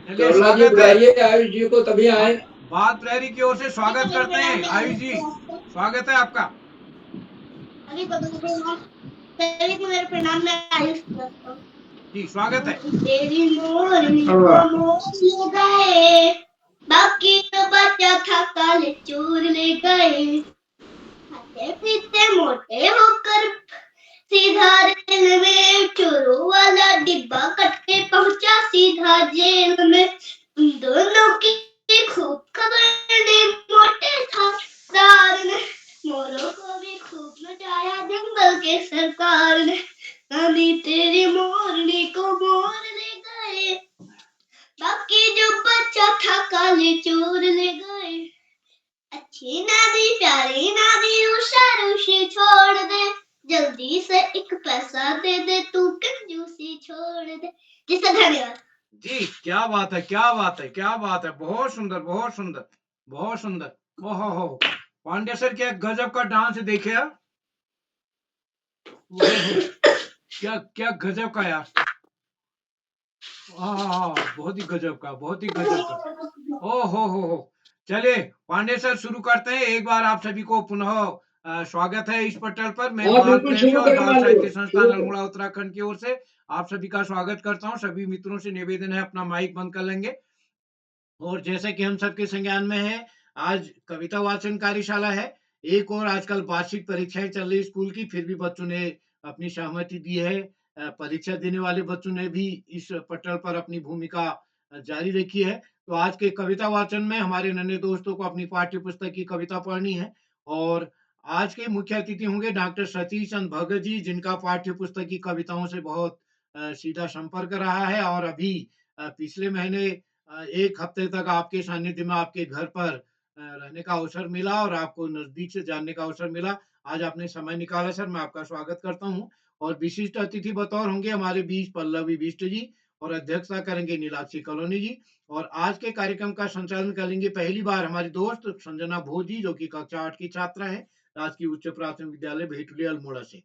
चलिए करुणा जी स्वागत है। बुलाइए आयुष जी को, तभी आए। बाल प्रहरी की ओर से स्वागत करते हैं आयुष जी, स्वागत है आपका। मेरे प्रणाम, मैं आयुष जी स्वागत है। तेरी मोरनी को मोर गए, बाकी तो बचा था काले चोर ले गए। खाते पीते मोटे होकर सीधा रेल में, चोरों वाला डिब्बा कट के पहुंचा सीधा जेल में। उन दोनों की खूब खबर ली मोटे थानेदार ने, मोरों को भी खूब नचाया जंगल के सरकार ने। नानी तेरी मोरनी को मोर ले गए, बाकी जो बचा था काले चोर ले गए। अच्छी नादी प्यारी नादी उषा रुषि छोड़ दे, जल्दी से एक पैसा दे दे तू कंजूसी छोड़ दे। जी सर धन्यवाद। जी क्या बात है, क्या बात है, क्या बात है, बहुत सुंदर, बहुत सुंदर, बहुत सुंदर। ओहो, पांडे सर क्या गजब का डांस देखे आप। ओहो, क्या क्या गजब का यार। बहुत ही गजब का, बहुत ही गजब का। ओहो हो। चलिए पांडे सर शुरू करते हैं। एक बार आप सभी को पुनः स्वागत है इस पटल पर। मैं हाँ बाल बिल्कुल, प्रहरी शुरू और करें बाल माननीय, साहित्य संस्थान शुरू करें। अल्मोड़ा उत्तराखंड की ओर से आप सभी का स्वागत करता हूं। सभी मित्रों से निवेदन है अपना माइक बंद कर लेंगे। और जैसे कि हम सबके संज्ञान में है, आज कविता वाचन कार्यशाला है। एक और आजकल वार्षिक परीक्षाएं चल रही स्कूल की, फिर भी बच्चों ने अपनी सहमति दी है। परीक्षा देने वाले बच्चों ने भी इस पटल पर अपनी भूमिका जारी रखी है। तो आज के कविता वाचन में हमारे नन्हे दोस्तों को अपनी पाठ्य पुस्तक की कविता पढ़नी है। और आज के मुख्य अतिथि होंगे डॉक्टर सतीश चंद्र भगत जी, जिनका पाठ्य पुस्तक की कविताओं से बहुत सीधा संपर्क रहा है। और अभी पिछले महीने 1 हफ्ते तक आपके सानिध्य में आपके घर पर रहने का अवसर मिला और आपको नज़दीक से जानने का अवसर मिला। आज आपने समय निकाला सर, मैं आपका स्वागत करता हूँ। और विशिष्ट अतिथि बतौर होंगे हमारे बीच पल्लवी बिष्ट जी, और अध्यक्षता करेंगे नीलाक्षी कॉलोनी जी। और आज के कार्यक्रम का संचालन करेंगे पहली बार हमारी दोस्त संजना भोज जी, जो कि कक्षा 8 की छात्रा हैं, राजकीय उच्च प्राथमिक विद्यालय भेटुली अल्मोड़ा से।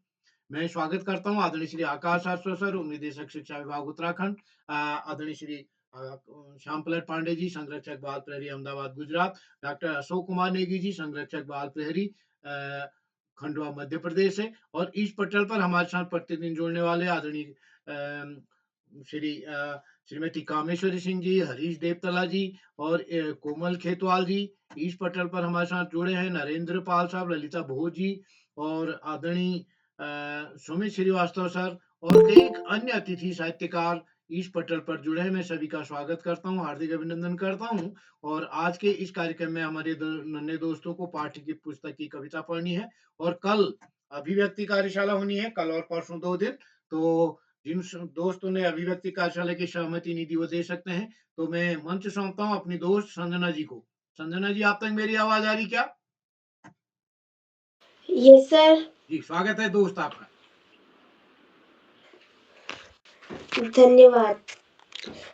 मैं स्वागत करता हूँ आदरणीय श्री आकाश आश्रो सर, निदेशक शिक्षा विभाग उत्तराखंड, आदरणीय श्री श्याम प्रसाद पांडे जी, संरक्षक बाल प्रहरी अहमदाबाद गुजरात, डॉक्टर अशोक कुमार नेगी जी, संरक्षक बाल प्रहरी खंडवा मध्य प्रदेश से। और इस पटल पर हमारे साथ प्रतिदिन जुड़ने वाले आदरणीय श्री श्रीमती कामेश्वरी सिंह जी, हरीश देवतला जी और कोमल खेतवाल जी। इस पटल पर हमारे साथ जुड़े हैं नरेंद्र पाल साहब, ललिता भोज जी और आदरणीय सुमित श्रीवास्तव सर और कई अन्य अतिथि साहित्यकार इस पटल पर जुड़े हैं। मैं सभी का स्वागत करता हूं, हार्दिक अभिनंदन करता हूं। और आज के इस कार्यक्रम में हमारे नन्हे दोस्तों को पाठ्य की पुस्तक की कविता पढ़नी है। और कल अभिव्यक्ति कार्यशाला होनी है, कल और परसों 2 दिन। तो जिन दोस्तों ने अभिव्यक्ति कार्यशाला की सहमति नहीं दी वो दे सकते हैं। तो मैं मंच सौंपता हूँ अपनी दोस्त संजना जी को। संजना जी, आप तक मेरी आवाज आ रही क्या? Yes sir. जी स्वागत है दोस्त आपका। धन्यवाद।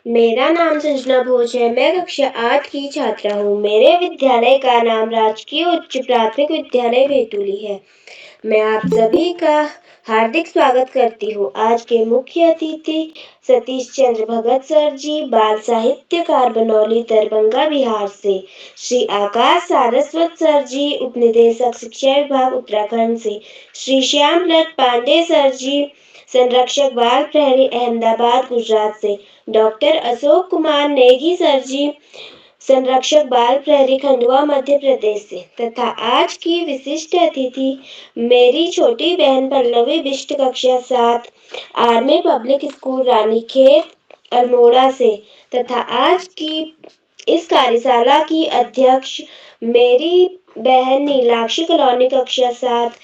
मेरा नाम संजना भोज है, मैं कक्षा 8 की छात्रा हूँ। मेरे विद्यालय का नाम राजकीय उच्च प्राथमिक विद्यालय भेटुली है। मैं आप सभी का हार्दिक स्वागत करती हूँ। आज के मुख्य अतिथि सतीश चंद्र भगत सर जी, बाल साहित्यकार बनौली दरभंगा बिहार से। श्री आकाश सारस्वत सर जी, उपनिदेशक शिक्षा विभाग उत्तराखंड से। श्री श्याम प्रसाद पांडे सर जी, संरक्षक बाल प्रहरी अहमदाबाद गुजरात से। डॉक्टर अशोक कुमार नेगी सर जी, संरक्षक बाल प्रहरी खंडवा मध्य प्रदेश से। तथा आज की विशिष्ट अतिथि मेरी छोटी बहन पल्लवी बिष्ट, कक्षा 7, army public school Ranikhet Almora से। तथा आज की इस कार्यशाला की अध्यक्ष मेरी बहन नीलाक्षी कॉलोनी, कक्षा 7,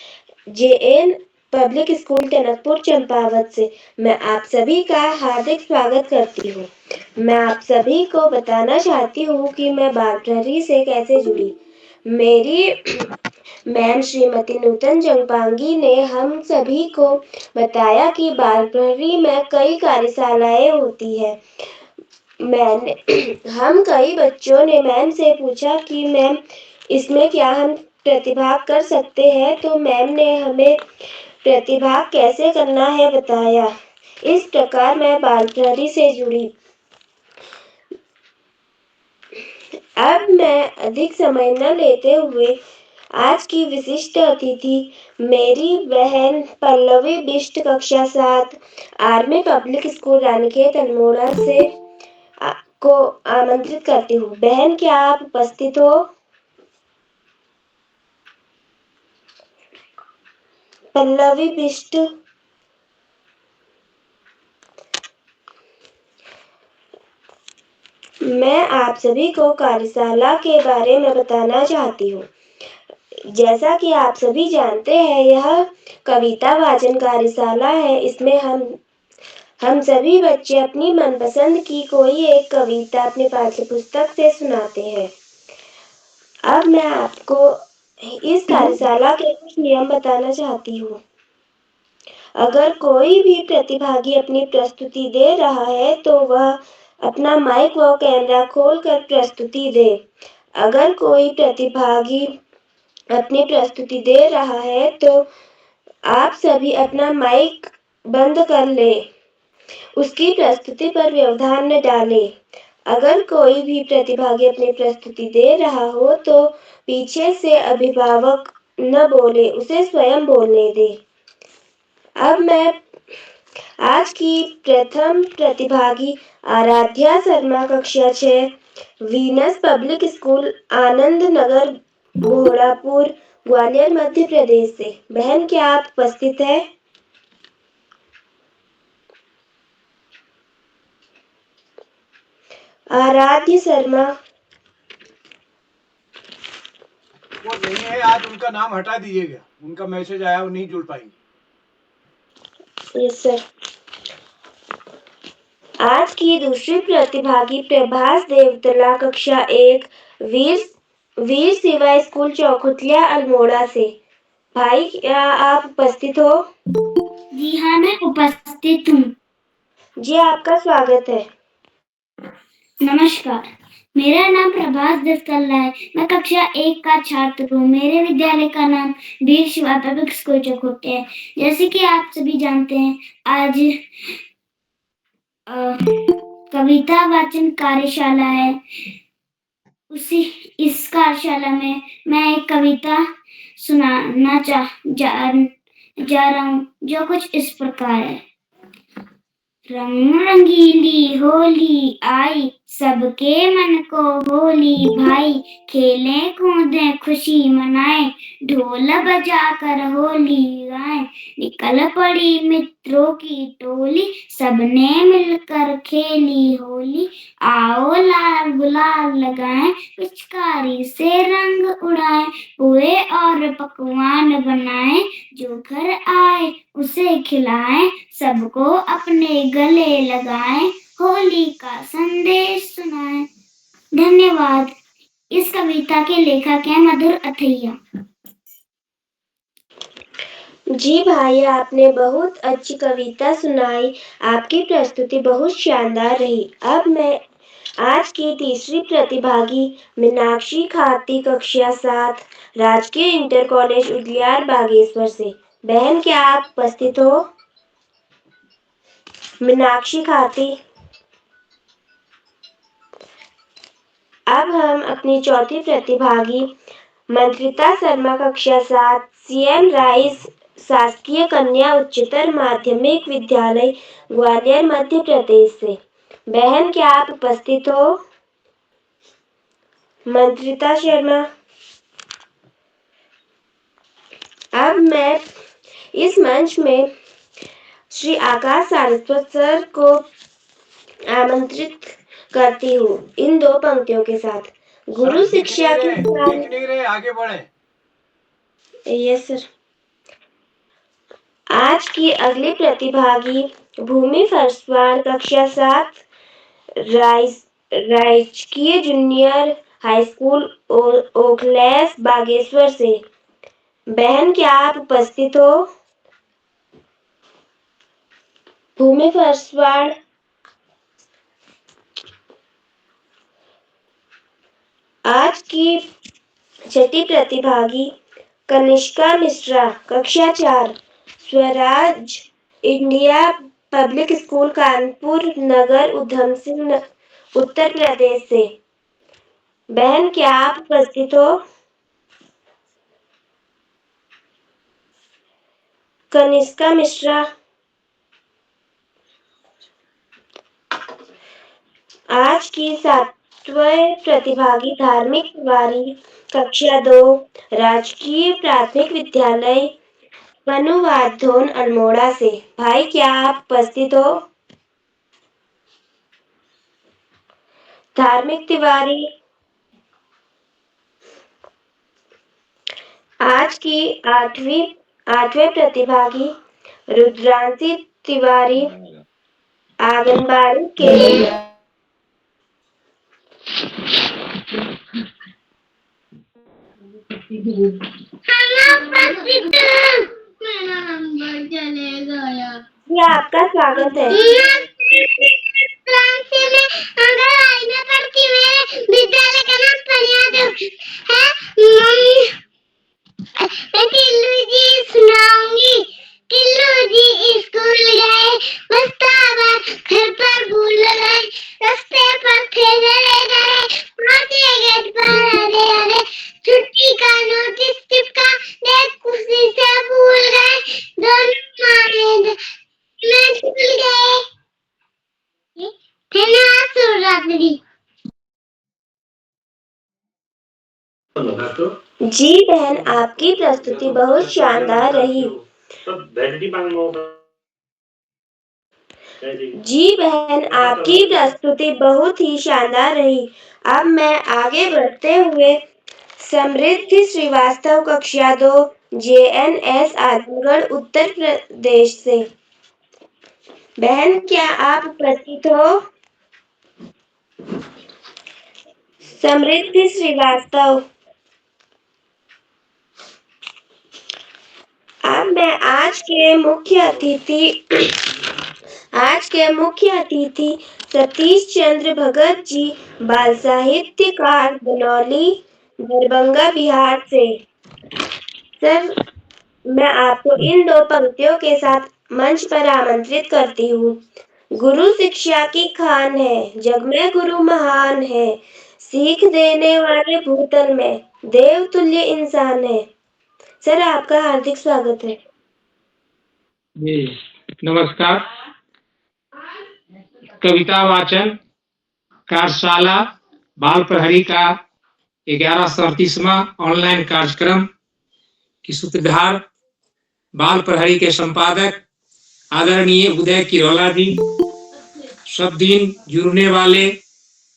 JN public school Tanakpur Champawat से। मैं आप सभी का हार्दिक स्वागत करती हूँ। मैं आप सभी को बताना चाहती हूँ कि मैं बाल प्रहरी से कैसे जुड़ी। मेरी मैम श्रीमती नूतन जंगपांगी ने हम सभी को बताया कि बाल प्रहरी में कई कार्यशालाएं होती है। मैंने हम कई बच्चों ने मैम से पूछा कि मैम इसमें क्या हम प्रतिभाग कर सकते हैं, तो मैम ने हमें प्रतिभाग कैसे करना है बताया। इस प्रकार मैं बाल प्रहरी से जुड़ी। अब मैं अधिक समय न लेते हुए आज की विशिष्ट अतिथि मेरी बहन पल्लवी बिष्ट कक्षा 7 army public school Ranikhet Almora से को आमंत्रित करती हूँ। बहन, क्या आप उपस्थित हो? पल्लवी बिष्ट। मैं आप सभी को कार्यशाला के बारे में बताना चाहती हूँ। जैसा कि आप सभी जानते हैं, यह कविता वाचन कार्यशाला है। इसमें हम सभी बच्चे अपनी मनपसंद की कोई एक कविता अपनी पाठ्य पुस्तक से सुनाते हैं। अब मैं आपको इस कार्यशाला के कुछ नियम बताना चाहती हूँ। अगर कोई भी प्रतिभागी अपनी प्रस्तुति दे रहा है तो वह अपना माइक व कैमरा खोलकर प्रस्तुति दे। अगर कोई प्रतिभागी अपनी प्रस्तुति दे रहा है तो आप सभी अपना माइक बंद कर लें। उसकी प्रस्तुति पर व्यवधान न डालें। अगर कोई भी प्रतिभागी अपनी प्रस्तुति दे रहा हो तो पीछे से अभिभावक न बोले, उसे स्वयं बोलने दें। अब मैं आज की प्रथम प्रतिभागी आराध्या शर्मा कक्षा 6 Venus public school Anand Nagar घोड़ापुर Gwalior Madhya Pradesh से। बहन, क्या आप उपस्थित है? आराध्य शर्मा। वो नहीं है, आज उनका नाम हटा दीजिएगा, उनका मैसेज आया, वो नहीं जुड़ पाएंगे। Yes sir. आज की दूसरी प्रतिभागी प्रभास देवतला कक्षा 1 वीर शिवा स्कूल चौखुटलिया अल्मोड़ा से। भाई, क्या आप उपस्थित हो? जी हाँ, मैं उपस्थित हूँ। जी, आपका स्वागत है। नमस्कार, मेरा नाम प्रभास देवतला है। मैं कक्षा 1 का छात्र हूँ। मेरे विद्यालय का नाम वीर शिवा पब्लिक स्कूल चौखुटिया है। जैसे कि आप सभी जानते हैं, आज कविता वाचन कार्यशाला है। इस कार्यशाला में मैं एक कविता सुनाना जा रहा हूँ, जो कुछ इस प्रकार है। रंग रंगीली होली आई, सबके मन को होली भाई। खेलें कूदें खुशी मनाएं, ढोल बजा कर होली गाएं। निकल पड़ी मित्रों की टोली, सबने मिलकर खेली होली। आओ लाल गुलाल लगाएं, पिचकारी से रंग उड़ाएं। पुए और पकवान बनाएं, जो घर आए उसे खिलाएं। सबको अपने गले लगाएं, होली का संदेश सुनाएं। धन्यवाद। इस कविता के लेखक हैं मधुर अथैया। जी भाई, आपने बहुत अच्छी कविता सुनाई। आपकी प्रस्तुति बहुत शानदार रही। अब मैं आज की तीसरी प्रतिभागी मीनाक्षी खाती कक्षा 7 राजकीय इंटर कॉलेज उदलियार बागेश्वर से। बहन, क्या आप उपस्थित हो? मीनाक्षी खाती। अब हम अपनी चौथी प्रतिभागी मंत्रिता शर्मा कक्षा 7 सीएम राइस शासकीय कन्या उच्चतर माध्यमिक विद्यालय ग्वालियर मध्य प्रदेश से। बहन, क्या आप उपस्थित हो? मंत्रिता शर्मा। अब मैं इस मंच में श्री आकाश सारस्वत सर को आमंत्रित करती हूँ इन दो पंक्तियों के साथ। गुरु शिक्षा के दिख नहीं रहे, आगे बढ़े। Yes sir. आज की अगली प्रतिभागी भूमि फर्सवार कक्षा 7 राजकीय जूनियर हाई स्कूल ओखलैस बागेश्वर से। बहन, क्या आप उपस्थित हो? भूमि फर्सवार। आज की छठी प्रतिभागी कनिष्का मिश्रा कक्षा 4 Swaraj India public school Kanpur Nagar Udham Singh Uttar Pradesh से। बहन क्या आप उपस्थित हो? कनिष्का मिश्रा। आज की 7वें प्रतिभागी धार्मिक तिवारी, कक्षा 2, राजकीय प्राथमिक विद्यालय मनुवाधोन अल्मोड़ा से। भाई क्या आप उपस्थित हो? धार्मिक तिवारी। आज की 8वें प्रतिभागी रुद्रांशी तिवारी, आंगनबाड़ी केंद्र। मेरा नंबर चले गया। जी आपका स्वागत है। आंगनबाड़ी में पढ़ती मेरे विद्यालय का नाम फरियाद है। मैं टिल्लू जी सुनाऊंगी। टिल्लू जी स्कूल गए, बस्तावा घर पर भूल गए, रास्ते पर ठेले गए, पहुंचे गेट पर अरे अरे, छुट्टी का नोटिस चिपका, देख खुशी से भूल गए, दोनों मारे मैं भूल गए थे ना शिवरात्रि। जी बहन आपकी प्रस्तुति बहुत शानदार रही। जी बहन आपकी प्रस्तुति बहुत ही शानदार रही। अब मैं आगे बढ़ते हुए समृद्धि श्रीवास्तव कक्षा 2 JNS आजमगढ़ उत्तर प्रदेश से। बहन क्या आप उपस्थित हो? समृद्धि श्रीवास्तव। अब मैं आज के मुख्य अतिथि सतीश चंद्र भगत जी, बाल साहित्यकार, बनौली, दरभंगा, बिहार से। सर मैं आपको इन 2 पंक्तियों के साथ मंच पर आमंत्रित करती हूँ। गुरु शिक्षा की खान है, जग में गुरु महान है, सीख देने वाले भूतल में देव तुल्य इंसान है। सर आपका हार्दिक स्वागत है। जी नमस्कार। कविता वाचन कार्यशाला बाल प्रहरी का 1138वां ऑनलाइन कार्यक्रम की सूत्रधार बाल प्रहरी के संपादक आदरणीय उदय किरोला जी, सब दिन जुड़ने वाले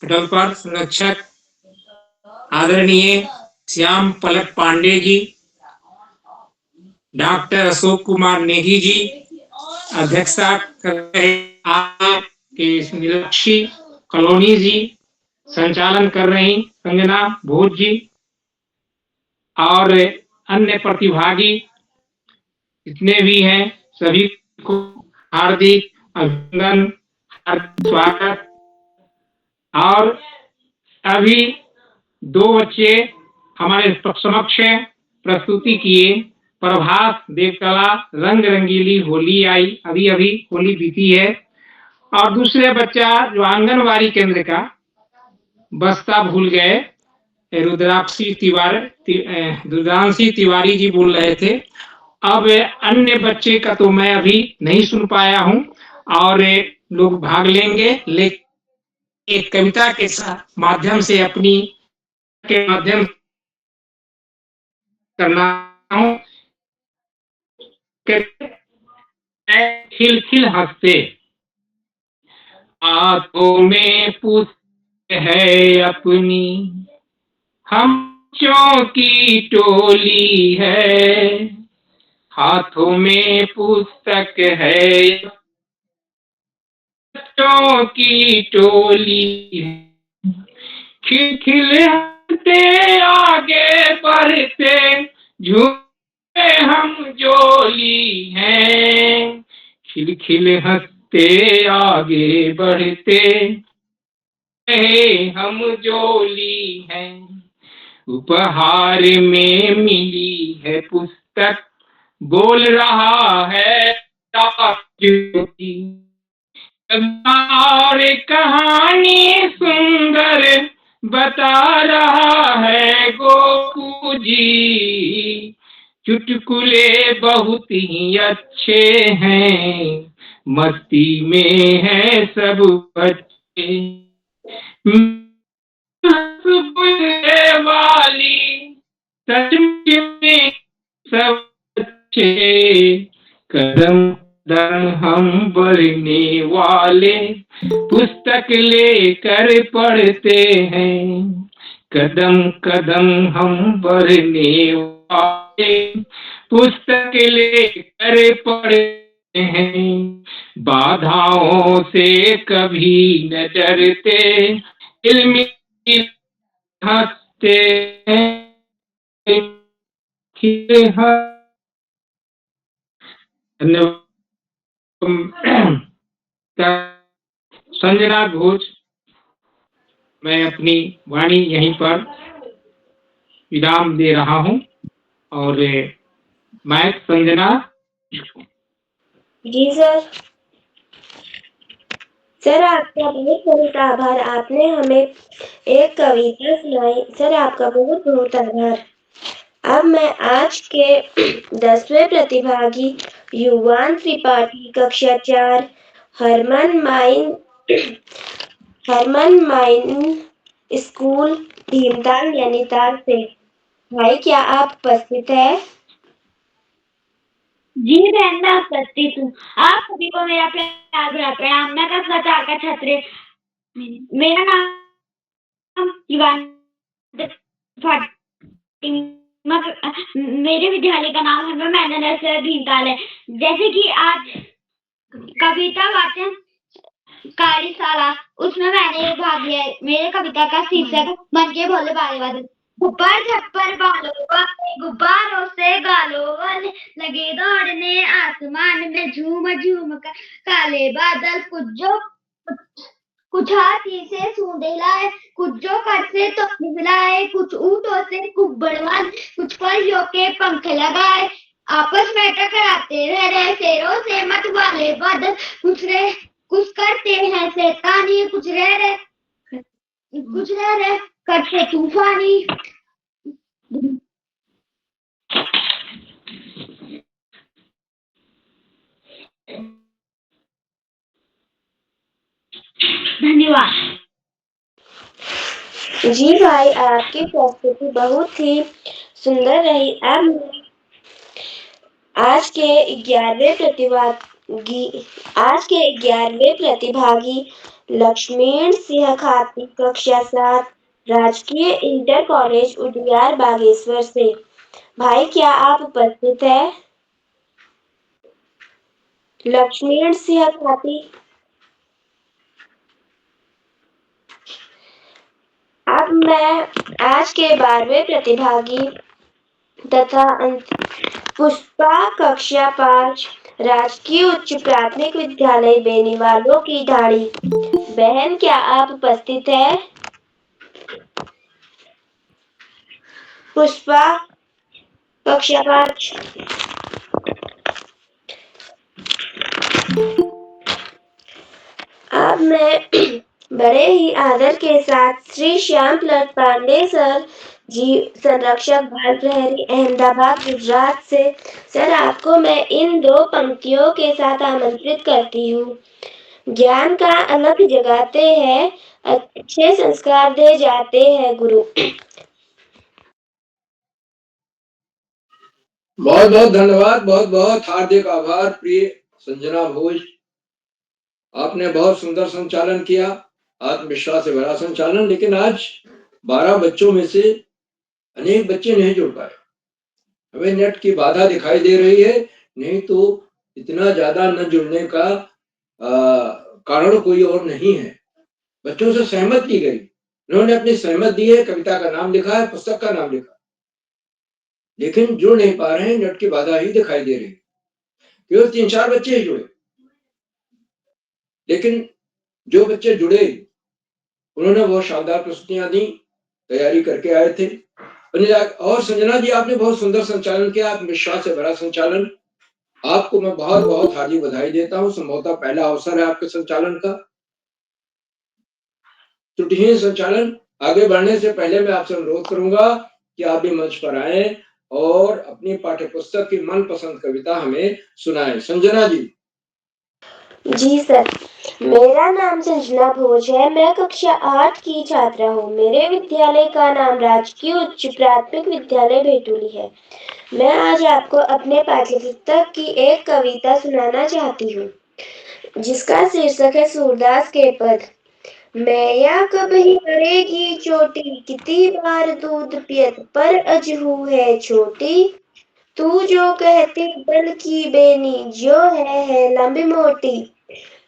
पटल पर संरक्षक आदरणीय श्याम पलक पांडे जी, डॉक्टर अशोक कुमार नेगी जी, अध्यक्षता कर रहे आपके मीनाक्षी कॉलोनी जी, संचालन कर रही संजना भोज जी और अन्य प्रतिभागी जितने भी हैं सभी को हार्दिक अभिनंदन, हार्दिक स्वागत। और अभी 2 बच्चे हमारे समक्ष प्रस्तुति किए। प्रभास देवकला रंग रंगीली होली आई, अभी अभी होली बीती है। और दूसरे बच्चा जो आंगनबाड़ी केंद्र का बस्ता भूल गए, रुद्रांशी तिवारी जी बोल रहे थे। अब अन्य बच्चे का तो मैं अभी नहीं सुन पाया हूं और लोग भाग लेंगे, लेकिन एक कविता के माध्यम से अपनी के माध्यम करना हूं। खिल खिल हंसते आंखों में पुष्प है अपनी, हम बच्चों की टोली है, हाथों में पुस्तक है बच्चों की टोली, खिल खिल हंसते आगे बढ़ते झूमे हम जोली हैं, खिल खिल हंसते आगे बढ़ते हम जोली हैं। उपहार में मिली है पुस्तक, बोल रहा है और कहानी सुंदर बता रहा है गोपू जी, चुटकुले बहुत ही अच्छे हैं, मस्ती में है सब बच्चे, बोलने वाली सच में सब अच्छे, कदम कदम हम बढ़ने वाले, पुस्तक लेकर पढ़ते हैं, कदम कदम हम बढ़ने वाले, पुस्तक लेकर पढ़ते हैं, बाधाओं से कभी न डरते, इल्म हंसते हैं, संजना घोष, मैं अपनी वाणी यहीं पर विराम दे रहा हूं और मैं संजना। जी सर। सर आपका बहुत बहुत आभार, आपने हमें एक कविता सुनाई। सर आपका बहुत बहुत आभार। अब मैं आज के 10वें प्रतिभागी युवान त्रिपाठी कक्षा 4 हरमन माइन स्कूल भीमताल नैनीताल से। भाई क्या आप उपस्थित है? जी बहन मैं उपस्थित हूँ। आप सभी को मेरा प्यार भरा प्रणाम। मैं कक्षा 4 का छात्र, मेरा नाम युवान त्रिपाठी, मेरे विद्यालय का नाम हरमन माइन नर्सरी भीमताल है। जैसे कि आज कविता वाचन कार्यशाला, उसमें मैंने भाग लिया है। मेरे कविता का शीर्षक मन के भोले बाले बादल। ऊपर छप्पर बालों वाले गुब्बारों से गालों वाले लगे दौड़ने आसमान में झूम झूम कर, काले बादल कुछ हाथी से सूंदे लाए, कुछ जो कर से तो मिलाए, कुछ ऊँटों से कुब्बड़वान, कुछ परियों के पंख लगाए, आपस में टकराते रहे शेरों से मत वाले बादल, कुछ करते हैं शैतानी, कुछ रह रहे करते तूफानी। धन्यवाद। जी भाई, आपकी प्रस्तुति बहुत ही सुंदर रही। अब आज के 11वें प्रतिभागी लक्ष्मीण सिंह खाती कक्षा 7 राजकीय इंटर कॉलेज उदियार बागेश्वर से। भाई क्या आप उपस्थित है? लक्ष्मीण सिंह खाती। अब मैं आज के 12वें प्रतिभागी तथा पुष्पा कक्षा 5 राजकीय उच्च प्राथमिक विद्यालय बेनीवालों की ढाड़ी। बहन क्या आप उपस्थित है? पुष्पा कक्षा 5। अब मैं बड़े ही आदर के साथ श्री श्याम प्रसाद पांडे सर जी, संरक्षक बाल प्रहरी अहमदाबाद गुजरात से। सर आपको मैं इन 2 पंक्तियों के साथ आमंत्रित करती हूँ। ज्ञान का अलख जगाते हैं, अच्छे संस्कार दे जाते हैं गुरु। बहुत बहुत धन्यवाद, बहुत बहुत हार्दिक आभार प्रिय संजना घोष। आपने बहुत सुंदर संचालन किया, आत्मविश्वास से भरा संचालन। लेकिन आज 12 बच्चों में से अनेक बच्चे नहीं जुड़ पाए। हमें नेट की बाधा दिखाई दे रही है, नहीं तो इतना ज्यादा न जुड़ने का कारण कोई और नहीं है। बच्चों से सहमत की गई, उन्होंने अपनी सहमत दी है, कविता का नाम लिखा है, पुस्तक का नाम लिखा, लेकिन जुड़ नहीं पा रहे हैं। नेट की बाधा ही दिखाई दे रही है। केवल 3-4 बच्चे ही जुड़े, लेकिन जो बच्चे जुड़े उन्होंने बहुत शानदार प्रस्तुतियां दी, तैयारी करके आए थे। और संजना जी आपने बहुत सुंदर संचालन किया, आत्मविश्वास से भरा संचालन। आपको मैं बहुत बहुत हार्दिक बधाई देता हूँ। संभवतः पहला अवसर है आपके संचालन का। त्रुटिहीन संचालन आगे बढ़ने से पहले मैं आपसे अनुरोध करूंगा कि आप भी मंच पर आए और अपनी पाठ्य पुस्तक की मनपसंद कविता हमें सुनाएं। संजना जी। जी सर, मेरा नाम संजना भोज है। मैं कक्षा 8 की छात्रा हूँ। मेरे विद्यालय का नाम राजकीय उच्च प्राथमिक विद्यालय भेटुली है। मैं आज आपको अपने पाठ्यपुस्तक की एक कविता सुनाना चाहती हूँ, जिसका शीर्षक है सूरदास के पद। मैया कब ही करेगी चोटी, कितनी बार दूध पियत पर अजहू है छोटी। तू जो कहती दल की बेनी, जो है लंबी मोटी।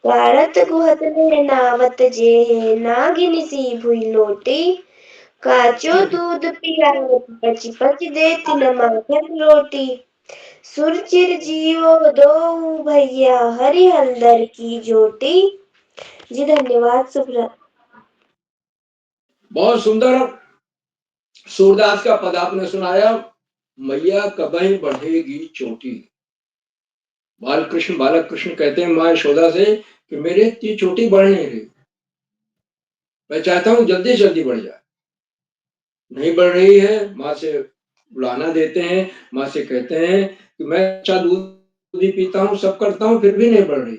काढ़त गुहत में नावत जे है, नागिन सी भुई लोटी। काचो दूध पियावत, पच पच देती न माखन रोटी। सुरचिर जीवो दो भैया, हरि हल्दर की जोटी। जी धन्यवाद। बहुत सुंदर सूरदास का पद आपने सुनाया। मैया कबही बढ़ेगी चोटी। बालक कृष्ण कहते हैं माँ यशोदा से कि मेरे इतनी चोटी बढ़ नहीं रही, मैं चाहता हूँ जल्दी जल्दी बढ़ जाए। नहीं बढ़ रही है। माँ से बुलाना देते हैं, माँ से कहते हैं कि मैं अच्छा दूध भी पीता हूँ, सब करता हूँ, फिर भी नहीं बढ़ रही।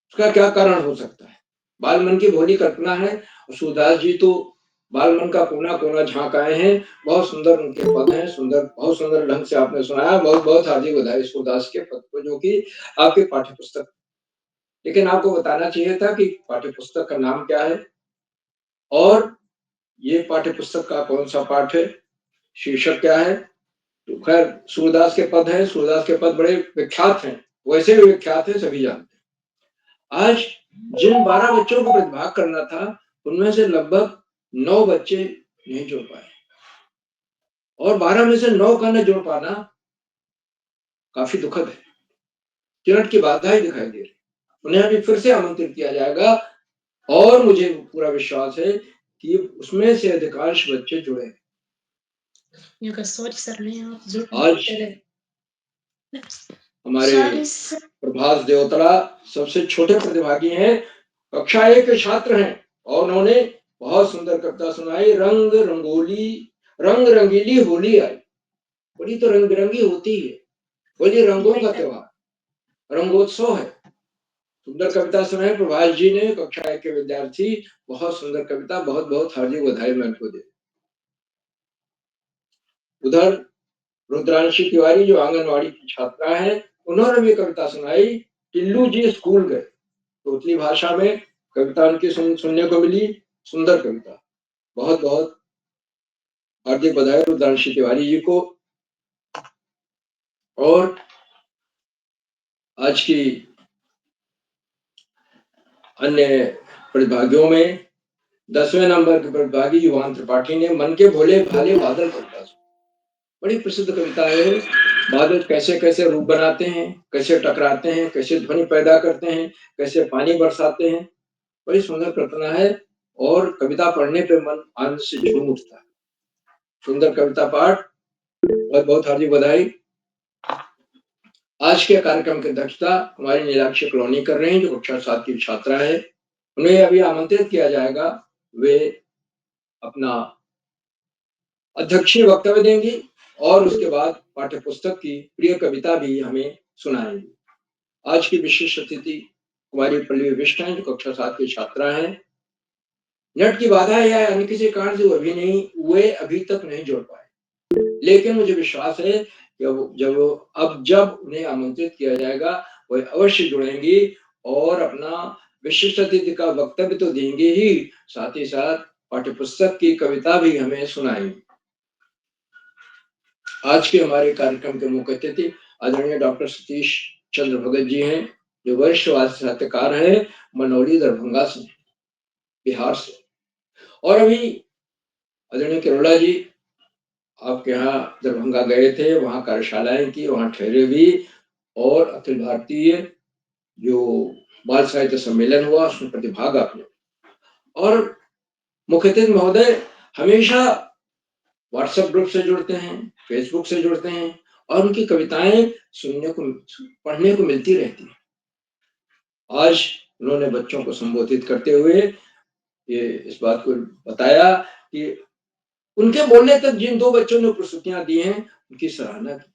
उसका क्या कारण हो सकता है? बाल मन की भोली कल्पना है। और सूरदास जी तो बाल मन का कोना कोना झांक आए हैं। बहुत सुंदर उनके पद हैं, बहुत सुंदर ढंग से आपने सुनाया। बहुत बहुत हार्दिक बधाई सूरदास के पद को, जो कि आपके पाठ्य पुस्तक। लेकिन आपको बताना चाहिए था कि पाठ्य पुस्तक का नाम क्या है और ये पाठ्य पुस्तक का कौन सा पाठ है, शीर्षक क्या है। तो खैर सूरदास के पद हैं। सूरदास के पद बड़े विख्यात हैं, वैसे भी विख्यात है, सभी जानते हैं। आज जिन 12 बच्चों को प्रतिभाग करना था, उनमें से लगभग 9 बच्चे नहीं जोड़ पाए, और 12 में से 9 का न जोड़ पाना काफी दुखद है। किरण की बाधाएं दिखाई दे रही। उन्हें अभी फिर से आमंत्रित किया जाएगा और मुझे पूरा विश्वास है कि उसमें से अधिकांश बच्चे जुड़े। आज हमारे प्रभास देवतला सबसे छोटे प्रतिभागी हैं, कक्षा 1 के छात्र हैं, और उन्होंने बहुत सुंदर कविता सुनाई। रंग रंगीली होली आई। होली तो रंग बिरंगी होती है, होली रंगों का त्योहार, रंगोत्सव है। सुंदर कविता सुनाई प्रभास जी ने, कक्षा 1 के विद्यार्थी। बहुत सुंदर कविता, बहुत बहुत हार्दिक बधाई मैं उनको दे। उधर रुद्रांशी तिवारी जो आंगनवाड़ी की छात्रा है, उन्होंने भी कविता सुनाई। टिल्लू जी स्कूल गए। तोतली भाषा में कविता उनकी सुनने को मिली। सुंदर कविता। बहुत बहुत हार्दिक बधाई रुद्रांशी तिवारी जी को। और आज की अन्य प्रतिभागियों में 10वें नंबर के प्रतिभागी युवान त्रिपाठी ने मन के भोले भाले बादल कविता सुनी। बड़ी प्रसिद्ध कविता है। बादल कैसे कैसे रूप बनाते हैं, कैसे टकराते हैं, कैसे ध्वनि पैदा करते हैं, कैसे पानी बरसाते हैं। बड़ी सुंदर कल्पना है, और कविता पढ़ने पे मन आनंद से झूम उठता है। सुंदर कविता पाठ, बहुत बहुत हार्दिक बधाई। आज के कार्यक्रम की अध्यक्षता हमारी नीलाक्षी कॉलोनी कर रहे हैं, जो कक्षा 7 की छात्रा है। उन्हें अभी आमंत्रित किया जाएगा। वे अपना अध्यक्षीय वक्तव्य देंगी और उसके बाद पाठ्य पुस्तक की प्रिय कविता भी हमें सुनाएंगी। आज की विशिष्ट अतिथि कुमारी पल्लवी विष्ट हैं, जो कक्षा 7 की छात्रा हैं। नेट की बाधा या अन्य किसी कारण से वे अभी तक नहीं जोड़ पाए, लेकिन मुझे विश्वास है कि जब उन्हें आमंत्रित किया जाएगा, वे अवश्य जुड़ेंगी और अपना विशिष्ट अतिथि का वक्तव्य तो देंगे ही, साथ ही साथ पाठ्यपुस्तक की कविता भी हमें सुनाएंगे। आज के हमारे कार्यक्रम के मुख्य अतिथि आदरणीय डॉक्टर सतीश चंद्र भगत जी हैं, जो वरिष्ठ साहित्यकार हैं, मनौली दरभंगा से, बिहार से। और अभी आदरणीय किरोड़ा जी आपके यहाँ दरभंगा गए थे, वहाँ कार्यशालाएं की, वहाँ ठहरे भी, और अखिल भारतीय जो बाल साहित्य सम्मेलन हुआ उसमें प्रतिभाग आपने। और मुख्य अतिथि महोदय हमेशा व्हाट्सएप ग्रुप से जुड़ते हैं, फेसबुक से जुड़ते हैं, और उनकी कविताएं पढ़ने को मिलती रहती है। आज उन्होंने बच्चों को संबोधित करते हुए ये इस बात को बताया कि उनके बोलने तक जिन 2 बच्चों ने प्रस्तुतियां दी हैं, उनकी सराहना की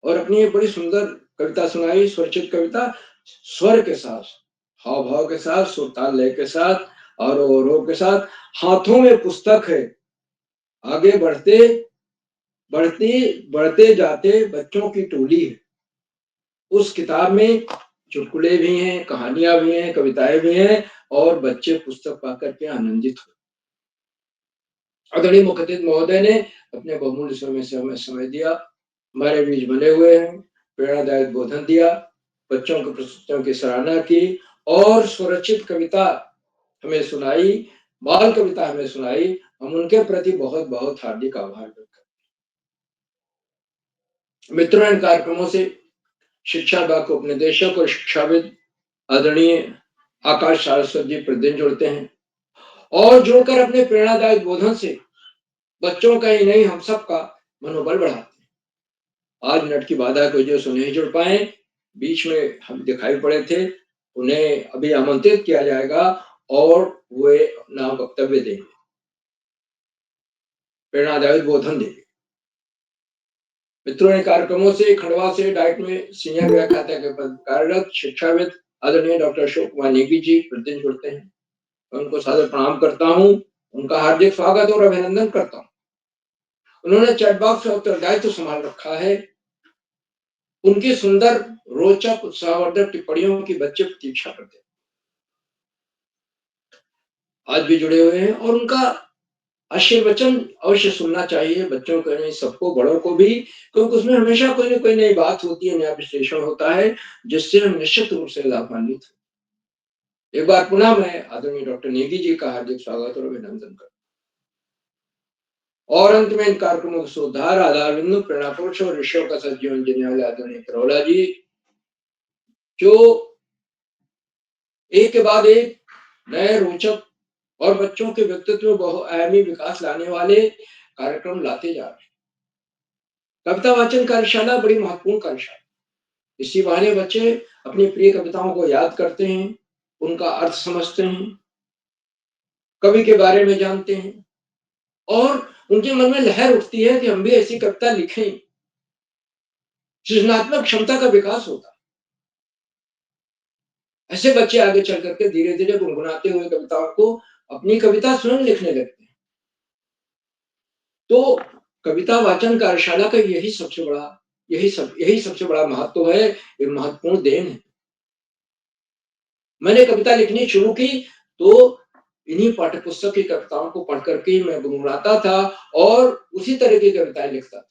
और अपनी एक बड़ी सुंदर कविता सुनाई, स्वरचित कविता, स्वर के साथ, हाव-भाव के साथ, सुर ताल लय के साथ, आरोह-अवरोह के साथ, हाथों में पुस्तक है, आगे बढ़ते जाते बच्चों की टोली है। उस किताब में चुटकुले भी हैं, कहानियां भी हैं, कविताएं भी हैं और बच्चे पुस्तक पाकर के आनंदित हुए। आदरणीय मुख्य अतिथि महोदय ने अपने बहुमूल्य समय से हमें समय दिया, हमारे बीच बने हुए हैं, प्रेरणादायक बोधन दिया, बच्चों की प्रस्तुतियों की सराहना की और स्वरचित कविता हमें सुनाई, बाल कविता हमें सुनाई। हम उनके प्रति बहुत-बहुत हार्दिक आभार व्यक्त करते हैं। मित्रों, इन कार्यक्रमों से शिक्षा विभाग के उपनिदेशक और शिक्षाविद आदरणीय आकाश सारस्वत जी प्रतिदिन जुड़ते हैं और जुड़कर अपने प्रेरणादायक बोधन से बच्चों का ही नहीं हम सबका मनोबल बढ़ाते हैं। आज नेट की बाधा की वजह से नहीं जुड़ पाए, बीच में हम दिखाई पड़े थे, उन्हें अभी आमंत्रित किया जाएगा और वे अपना वक्तव्य देंगे, प्रेरणादायक बोधन देंगे। मित्रों, इन कार्यक्रमों से खंडवा से डाइट में सीनियर व्याख्याता के पद कार्यरत शिक्षाविद आदरणीय डॉक्टर अशोक कुमार नेगी जी प्रतिदिन जुड़ते हैं। मैं उनको सादर प्रणाम करता हूँ, उनका हार्दिक स्वागत और अभिनंदन करता हूँ। उन्होंने चैट बॉक्स का उत्तरदायित्व संभाल रखा है। उनकी सुंदर, रोचक, उत्साहवर्धक टिप्पणियों की बच्चे प्रतीक्षा करते हैं। आज भी जुड़े हुए हैं और उनका आशीर्वचन अवश्य सुनना चाहिए, बच्चों को नहीं, सबको, बड़ों को भी, क्योंकि उसमें हमेशा कोई न कोई नई बात होती है, नया विश्लेषण होता है, जिससे हम निश्चित रूप से लाभान्वित होते हैं। एक बार पुनः मैं आदरणीय डॉक्टर नेगी जी का हार्दिक स्वागत और अभिनंदन करता हूँ। और अंत में इन कार्यक्रमों के सुधार, आधार बिंदु, प्रेरणा पुरुष और ऋषियों का सजीवन जीने वाले आदरणीय करोला जी, जो एक के बाद एक नए, रोचक और बच्चों के व्यक्तित्व में बहुआयामी विकास लाने वाले कार्यक्रम लाते जा रहे हैं। कविता वाचन कार्यशाला बड़ी महत्वपूर्ण कार्यशाला, इसी बहाने बच्चे अपनी प्रिय कविताओं को याद करते हैं, उनका अर्थ समझते हैं, कवि के बारे में जानते हैं और उनके मन में लहर उठती है कि हम भी ऐसी कविता लिखें। सृजनात्मक क्षमता का विकास होता है। ऐसे बच्चे आगे चल करके धीरे-धीरे गुनगुनाते हुए कविताओं को अपनी कविता स्वयं लिखने लगते हैं। तो कविता वाचन कार्यशाला का यही सबसे बड़ा महत्व है, ये महत्वपूर्ण देन है। मैंने कविता लिखनी शुरू की तो इन्हीं पाठ्यपुस्तक की कविताओं को पढ़ करके मैं गुनगुनाता था और उसी तरह की कविताएं लिखता था।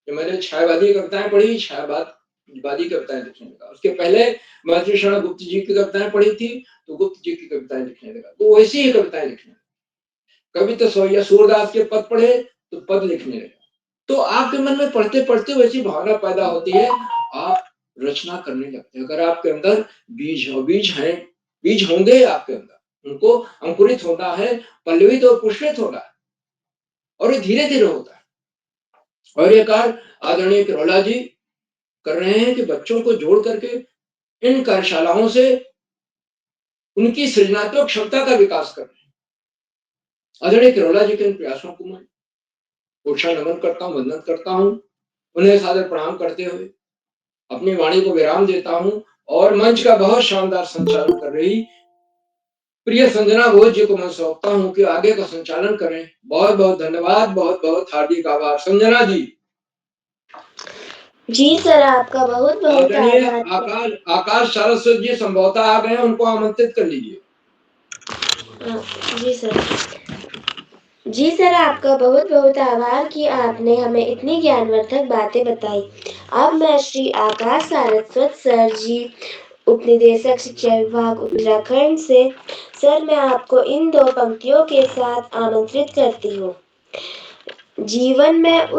जब मैंने छायावादी कविताएं पढ़ी, छायावादी कविताएं लिखने लगा। उसके पहले महर्षि शरण गुप्त जी की कविताएं पढ़ी थी, तो गुप्त जी की कविताएं लिखने लगा, तो वैसी ही कविताएं लिखने लगा। कभी तो सोया सूरदास के पद पढ़े तो पद लिखने लगा। तो आपके मन में पढ़ते-पढ़ते वैसी भावना पैदा होती है, आप रचना करने लगते हैं। अगर आपके अंदर बीज होंगे आपके अंदर, उनको अंकुरित होना है, पल्लवित और पुष्पित होना है और ये धीरे-धीरे होता है। और ये कार्य आदरणीय करोला जी कर रहे हैं कि बच्चों को जोड़ करके इन कार्यशालाओं से उनकी सृजनात्मक क्षमता का विकास कर रहे हैं। आदरणीय करोला जी के इन प्रयासों को मैं कोशा नमन करता हूँ, वंदन करता हूँ। उन्हें सादर प्रणाम करते हुए अपनी वाणी को विराम देता हूँ और मंच का बहुत शानदार संचालन कर रही प्रिय संजना घोष जी को मैं सौंपता हूँ कि आगे का संचालन करें। बहुत-बहुत धन्यवाद, बहुत-बहुत हार्दिक आभार। संजना जी। जी सर, आपका बहुत-बहुत आभार। आकाश सारस्वत जी संभवतः आ गए हैं, उनको आमंत्रित कर लीजिए। जी सर, आपका बहुत-बहुत आभार कि आपने हमें इतनी ज्ञानवर्धक बातें बताई। अब मैं श्री आकाश सारस्वत सर जी, उपनिदेशक शिक्षा विभाग उत्तराखंड से, सर मैं आपको इन 2 पंक्तियों के साथ आमंत्रित करती हूँ। जीवन में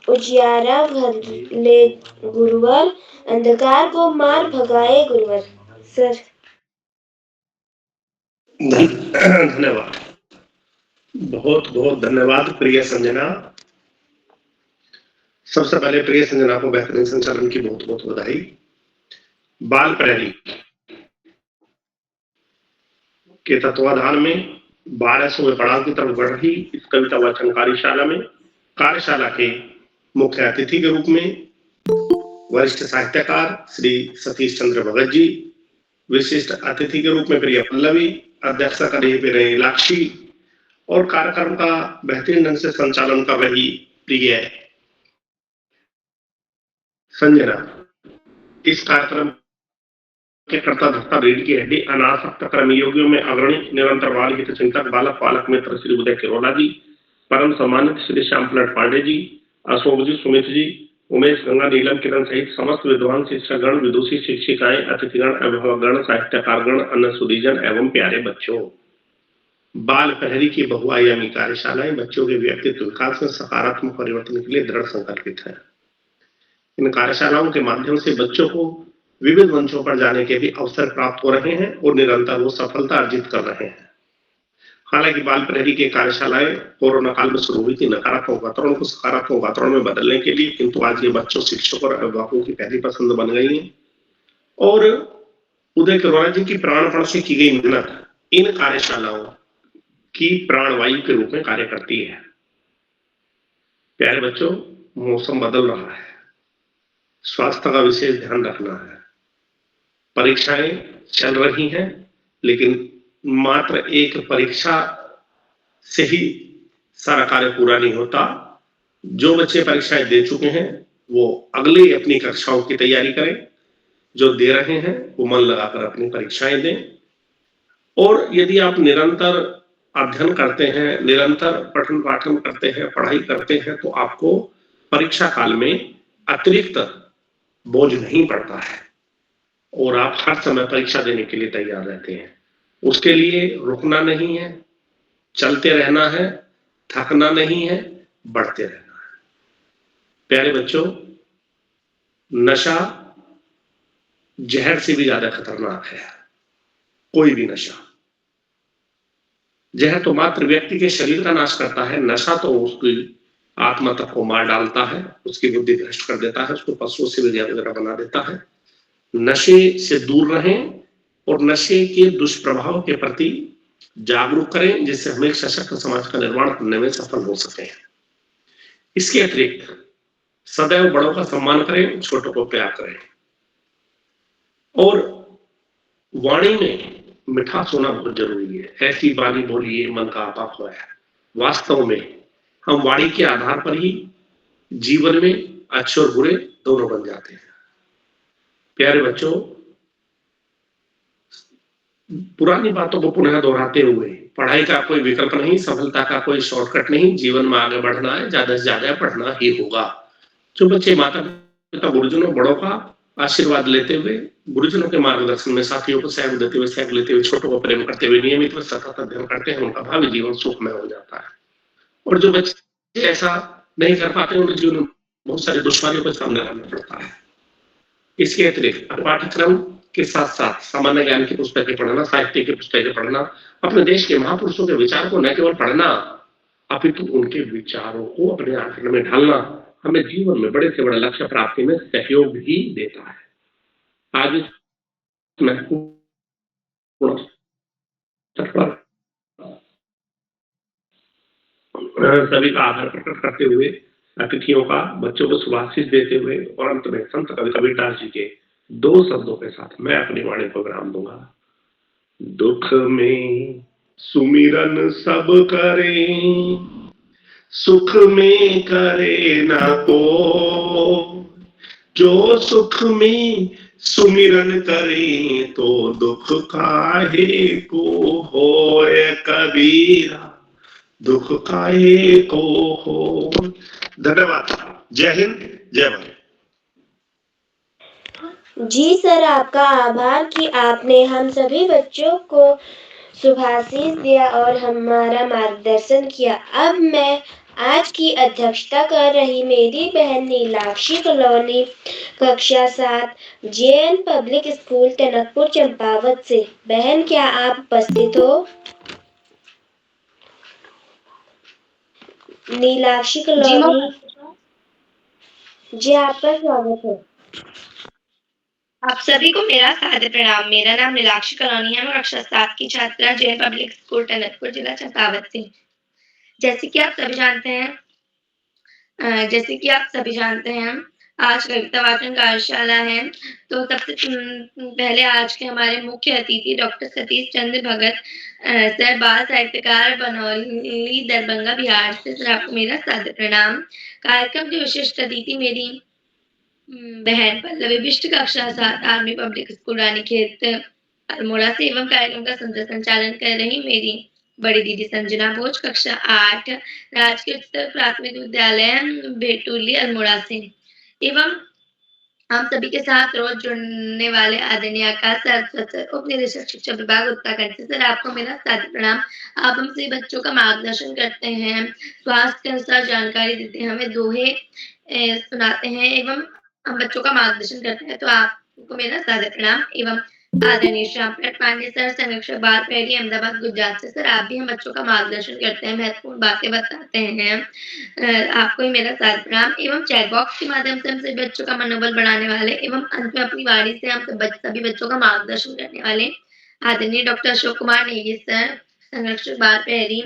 उजियारा भर ले गुरुवर, अंधकार को मार भगाए गुरुवर। सर। धन्यवाद, बहुत बहुत धन्यवाद प्रिय संजना। सबसे पहले प्रिय संजना को बेहतरीन संचालन की बहुत बहुत बधाई। बाल प्रहरी के तत्वाधान में 1200वें पड़ाव की तरफ बढ़ रही इस कविता वाचन कार्यशाला के मुख्य अतिथि के रूप में वरिष्ठ साहित्यकार श्री सतीश चंद्र भगत जी, विशिष्ट अतिथि के रूप में प्रिया पल्लवी, अध्यक्षता कर रही नीलाक्षी और कार्यक्रम का बेहतरीन ढंग से संचालन कर रही प्रिय संजना। इस कार्यक्रम के कर्ता धर्ता रीढ़ की हड्डी अनासक्त कर्मयोगियों में अग्रणी निरंतर बाल हित चिंतक बालक मित्र श्री उदय किरोला जी, परम सम्मानित श्री श्याम पलट पांडे जी, अशोक जी, सुमित जी, उमेश गंगा, नीलम किरण सहित समस्त विद्वान शिक्षकगण, विदुषी, शिक्षिकाएं, अतिथिगण, अभिभावकगण, साहित्यकारगण, अन्य सुधीजन एवं प्यारे बच्चों। बाल प्रहरी की बहुआयामी कार्यशालाएं बच्चों के व्यक्तित्व विकास में सकारात्मक परिवर्तन के लिए दृढ़ संकल्पित है। इन कार्यशालाओं के माध्यम से बच्चों को विविध मंचों पर जाने के भी अवसर प्राप्त हो रहे हैं और निरंतर वो सफलता अर्जित कर रहे हैं। हालांकि बाल प्रहरी की कार्यशालाएं कोरोना काल में शुरू हुई थी नकारात्मक वातावरण को सकारात्मक वातावरण में बदलने के लिए, किंतु आज ये बच्चों, शिक्षकों और अभिभावकों की पहली पसंद बन गई है और उदय किरोला जी की प्राणपण से की गई मेहनत इन कार्यशालाओं की प्राणवायु के रूप में कार्य करती है। प्यारे बच्चों, मौसम बदल रहा है, स्वास्थ्य का विशेष ध्यान रखना है। परीक्षाएं चल रही हैं, लेकिन मात्र एक परीक्षा से ही सारा कार्य पूरा नहीं होता। जो बच्चे परीक्षाएं दे चुके हैं वो अगली अपनी कक्षाओं की तैयारी करें, जो दे रहे हैं वो मन लगाकर अपनी परीक्षाएं दें। और यदि आप निरंतर अध्ययन करते हैं, निरंतर पठन पाठन करते हैं, पढ़ाई करते हैं, तो आपको परीक्षा काल में अतिरिक्त बोझ नहीं पड़ता है और आप हर समय परीक्षा देने के लिए तैयार रहते हैं। उसके लिए रुकना नहीं है, चलते रहना है, थकना नहीं है, बढ़ते रहना है। प्यारे बच्चों, नशा जहर से भी ज्यादा खतरनाक है। कोई भी नशा, जहर तो मात्र व्यक्ति के शरीर का नाश करता है, नशा तो उसकी आत्मा तक को मार डालता है, उसकी बुद्धि भ्रष्ट कर देता है, उसको पशुओं से भी ज्यादा बना देता है। नशे से दूर रहें और नशे के दुष्प्रभाव के प्रति जागरूक करें, जिससे हम एक सशक्त समाज का निर्माण करने में सफल हो सके। इसके अतिरिक्त सदैव बड़ों का सम्मान करें, छोटों को प्यार करें और वाणी में मिठास होना बहुत जरूरी है। ऐसी वाणी बोलिए मन का आपा खोया है। वास्तव में हम वाणी के आधार पर ही जीवन में अच्छे और बुरे दोनों बन जाते हैं। प्यारे बच्चों, पुरानी बातों को पुनः दोहराते हुए, पढ़ाई का कोई विकल्प नहीं, सफलता का कोई शॉर्टकट नहीं, जीवन में आगे बढ़ना है, ज्यादा से ज्यादा पढ़ना ही होगा। जो बच्चे माता पिता गुरुजनों बड़ों का आशीर्वाद लेते हुए, गुरुजनों के मार्गदर्शन में साथियों को सहयोग देते हुए, सहयोग लेते हुए, छोटों को प्रेम करते हुए नियमित व सतत अध्ययन करते हैं, उनका भावी जीवन सुखमय हो जाता है। और जो बच्चे ऐसा नहीं कर पाते, उनके जीवन में बहुत सारी दुश्वारियों का सामना करना पड़ता है। इसके अतिरिक्त पाठ्यक्रम के साथ साथ सामान्य ज्ञान की पुस्तकें पढ़ना, साहित्य की पुस्तकें पढ़ना, अपने देश के महापुरुषों के विचार को न केवल पढ़ना अपितु उनके विचारों को अपने आचरण में ढालना हमें जीवन में बड़े से बड़े लक्ष्य प्राप्ति में सहयोग भी देता है। आज महत्वपूर्ण सभी का आभार प्रकट करते हुए, अतिथियों का, बच्चों को शुभाशीष देते हुए और अंत में संत कवि कबीरदास जी के 2 शब्दों के साथ मैं अपनी वाणी को विराम दूंगा। दुख में सुमिरन सब करें, सुख में करे ना को, जो सुख में सुमिरन करे तो दुख काहे को होए कबीरा, दुख काहे को हो। धन्यवाद। जय हिंद, जय भारत। जी सर, आपका आभार कि आपने हम सभी बच्चों को शुभाशीष दिया और हमारा मार्गदर्शन किया। अब मैं आज की अध्यक्षता कर रही मेरी बहन नीलाक्षी कॉलोनी कक्षा 7 JN public school Tanakpur Champawat से। बहन, क्या आप उपस्थित हो? नीलाक्षी कॉलोनी जी, आपका स्वागत है। आप सभी को मेरा सादर प्रणाम। मेरा नाम नीलाक्षी कलोनी है। मैं कक्षा 7 की छात्रा जैन पब्लिक स्कूल टनकपुर जिला चंपावत से। जैसे कि आप सभी जानते हैं जैसे कि आप सभी जानते हैं, आज कविता वाचन कार्यशाला है, तो सबसे पहले आज के हमारे मुख्य अतिथि डॉक्टर सतीश चंद्र भगत सर बाल साहित्यकार बनौली दरभंगा बिहार से। सर आपको मेरा सादर प्रणाम। कार्यक्रम की विशिष्ट अतिथि मेरी बहन पल्लवी बिष्ट कक्षा 7 army public school Ranikhet Almora से एवं कार्यक्रम का सुंदर संचालन कर रही मेरी बड़ी दीदी संजना भोज कक्षा 8 राजकीय उच्चतर प्राथमिक विद्यालय भेटुली अल्मोड़ा से एवं हम सभी के साथ रोज जुड़ने वाले आदरणीय आकाश सर उप निदेशक शिक्षा विभाग उत्तराखंड से। सर आपको मेरा सादर प्रणाम। आप हम सभी बच्चों का मार्गदर्शन करते हैं, स्वास्थ्य के अनुसार जानकारी देते हैं, हमें दोहे सुनाते हैं एवं हम बच्चों का मार्गदर्शन करते हैं। तो आपको मेरा सादर प्रणाम एवं आदरणीय श्याम प्रसाद पांडे सर संरक्षक बाल पहली अहमदाबाद गुजरात से। सर आप भी हम बच्चों का मार्गदर्शन करते हैं, महत्वपूर्ण बातें बताते हैं। आपको भी मेरा सादर प्रणाम एवं चैट बॉक्स के माध्यम से हम सभी बच्चों का मनोबल बढ़ाने वाले एवं अंत में अपनी वाणी से हम सभी बच्चों का मार्गदर्शन करने वाले आदरणीय डॉक्टर अशोक कुमार नेगी सर संरक्षक बाल प्रहरी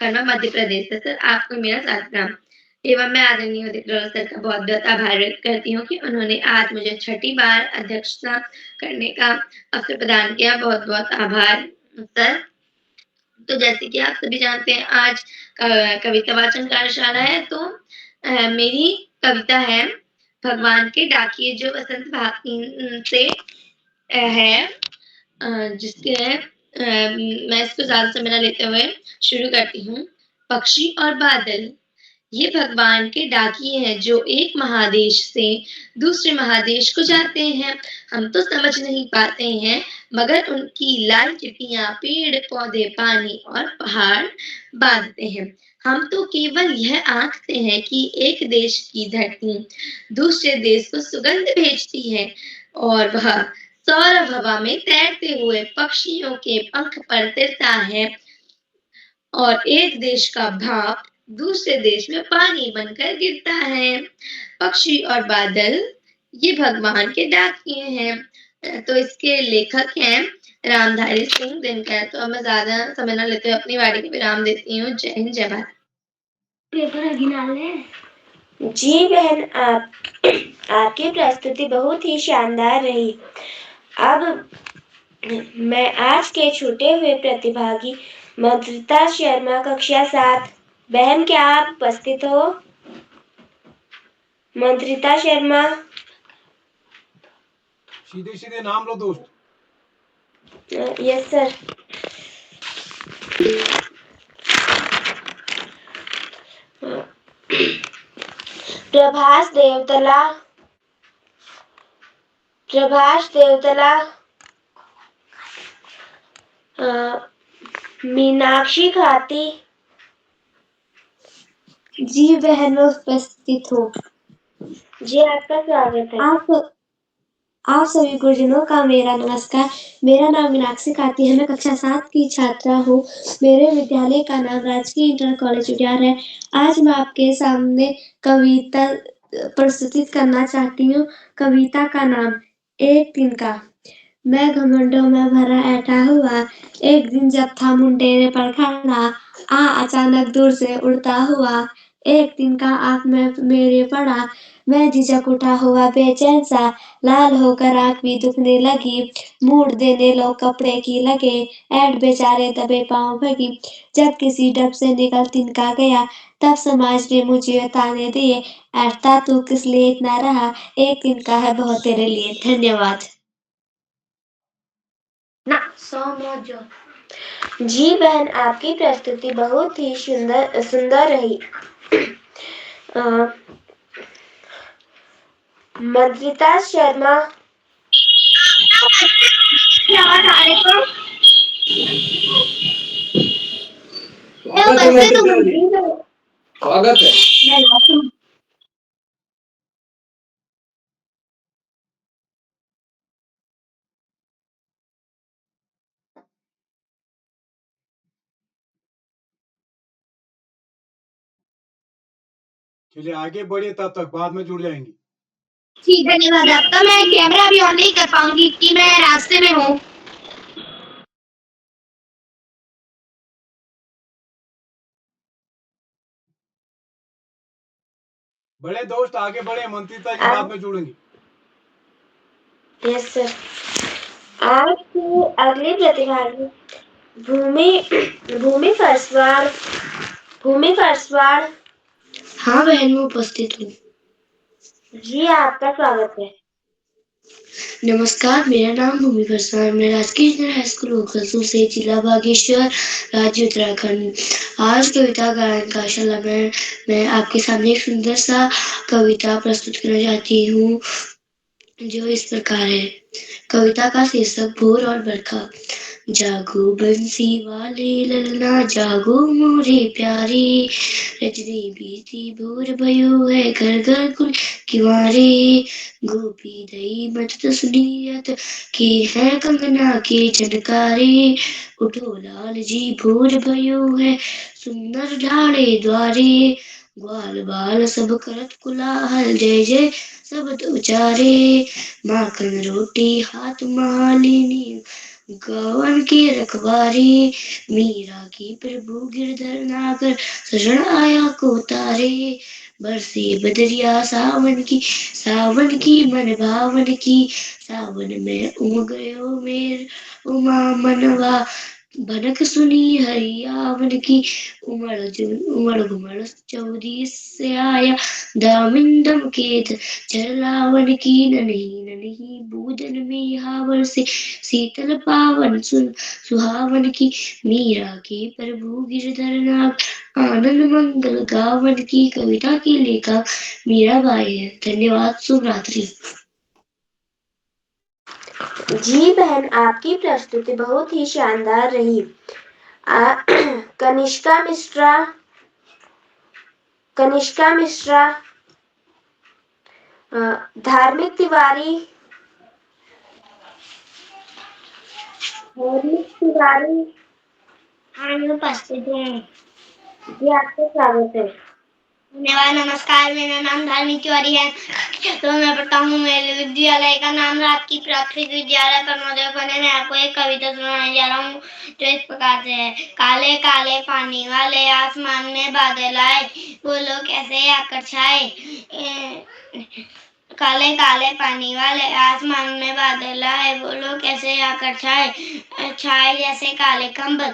खंडवा मध्य प्रदेश से। सर आपको मेरा सादर प्रणाम एवं मैं आदरणीय उदित राव सर का बहुत बहुत आभार व्यक्त करती हूँ कि उन्होंने आज मुझे छठी बार अध्यक्षता करने का अवसर प्रदान किया। बहुत बहुत आभार सर। तो जैसे कि आप सभी जानते हैं आज कविता वाचन कार्यशाला है, तो मेरी कविता है भगवान के डाकिए जो वसंत भाग से है जिसके मैं इसको ज्यादा समय न लेते हुए शुरू करती हूँ। पक्षी और बादल ये भगवान के डाकिए हैं जो एक महादेश से दूसरे महादेश को जाते हैं। हम तो समझ नहीं पाते हैं मगर उनकी लाल चिट्टियां पेड़ पौधे पानी और पहाड़ बांधते हैं। हम तो केवल यह आंकते हैं कि एक देश की धरती दूसरे देश को सुगंध भेजती है और वह सौरभ हवा में तैरते हुए पक्षियों के पंख पर तिरता है और एक देश का भाप दूसरे देश में पानी बनकर गिरता है। पक्षी और बादल ये भगवान के डाकिए हैं। तो इसके लेखक हैं रामधारी सिंह दिनकर। तो अब मैं ज्यादा समय न लेते हुए अपनी वाणी को विराम देती हूँ। जय हिंद जय भारत। पेपर जी बहन, आपकी प्रस्तुति बहुत ही शानदार रही। अब मैं आज के छूटे हुए प्रतिभागी मंत्रिता शर्मा कक्षा 7। बहन क्या आप उपस्थित हो? मंत्रिता शर्मा। सीधे सीधे नाम लो दोस्त। Yes sir. प्रभास देवतला। प्रभास देवतला। मीनाक्षी खाती। जी बहन मैं उपस्थित हूँ। जी आपका स्वागत है। आप सभी गुरुजनों का मेरा नमस्कार। मेरा नाम मीनाक्षी खाती है। मैं कक्षा 7 की छात्रा हूँ। मेरे विद्यालय का नाम राजकीय इंटर कॉलेज उजियार है। आज मैं आपके सामने कविता प्रस्तुत करना चाहती हूँ। कविता का नाम एक दिन का। मैं घमंडों में भरा ऐठा हुआ एक दिन जब था मुंडेरे पर खड़ा अचानक दूर से उड़ता हुआ एक दिन का आंख में मेरे पड़ा। मैं झिझक उठा हुआ बेचैन सा लाल होकर आंख भी दुखने लगी। मूड देने लो कपड़े की लगे ऐड बेचारे दबे पांव भगी। जब किसी डब से निकल तिनका गया तब समाज ने मुझे ताने दिए ऐठता तू किस लिए इतना रहा एक दिन का है बहुत तेरे लिए। धन्यवाद। ना जी बहन आपकी प्रस्तुति बहुत ही सुंदर रही। मंत्रिता शर्मा। स्वागत है मंत्रिता जी, स्वागत है। चलिए आगे बढ़िए, तब तक बाद में जुड़ जाएंगी। जी धन्यवाद आपका। मैं कैमरा भी ऑन नहीं कर पाऊंगी कि मैं रास्ते में हूँ। बड़े दोस्त आगे बढ़े, मंत्रिता जी आ- बाद में जुड़ेंगी। Yes sir. आज की अगली प्रतिभागी भूमि भूमि फरसवार भूमि फरसवार। हाँ बहन, मैं उपस्थित हूँ। जी आपका स्वागत है। नमस्कार, मेरा नाम भूमि फरसवार, मैं राजकीय जूनियर हाई स्कूल ओखलसू से, जिला बागेश्वर, राज्य उत्तराखंड। आज कविता गायन कौशल में मैं आपके सामने एक सुंदर सा कविता प्रस्तुत करना चाहती हूँ, जो इस प्रकार है। कविता का शीर्षक भोर और बरखा। जागो बंसी वाले ललना, जागो मोरे प्यारे, रजनी बीती भोर भयो है, घर घर गुल किवारे, गोपी दई मत सुनियत के है कंगना के झनकारे, उठो लाल जी भोर भयो है, सुंदर ढाड़े द्वारे, ग्वाल बाल सब करत कुलाहल, जय जय शब्द उचारे, माखन रोटी हाथ मालिनी, गवन की रखवारी, मीरा की प्रभु गिरधर नागर, शरण आया को तारे, बरसे बदरिया सावन की मन भावन की, सावन में उम गयो मेर उमा मनवा, भनक सुनी हरियावन की, उमड़ घुमड़ चौदीस से आया, दामिंदम के झरलावन की, नन्ही नन्ही बूदन में हावर से, शीतल पावन सुहावन की, मीरा के प्रभु गिरधर नाग, आनंद मंगल गावन की। कविता की लेखक मीराबाई है। धन्यवाद। शुभ रात्रि। जी बहन, आपकी प्रस्तुति बहुत ही शानदार रही। कनिष्का मिश्रा धार्मिक तिवारी मैं उपस्थित हूँ। जी आपका स्वागत है। धन्यवाद। नमस्कार, मेरा नाम धार्मिक तिवारी है। तो मैं पढ़ता हूँ। मेरे विद्यालय का नाम राजकीय प्राथमिक विद्यालय परमोदय बने। मैं आपको एक कविता सुनाने जा रहा हूँ, जो इस प्रकार से है। काले काले पानी वाले आसमान में बादल आए, बोलो कैसे आकर छाए। काले काले पानी वाले आसमान में बादल आए, बोलो कैसे आकर छाए। छाए जैसे काले कंबल,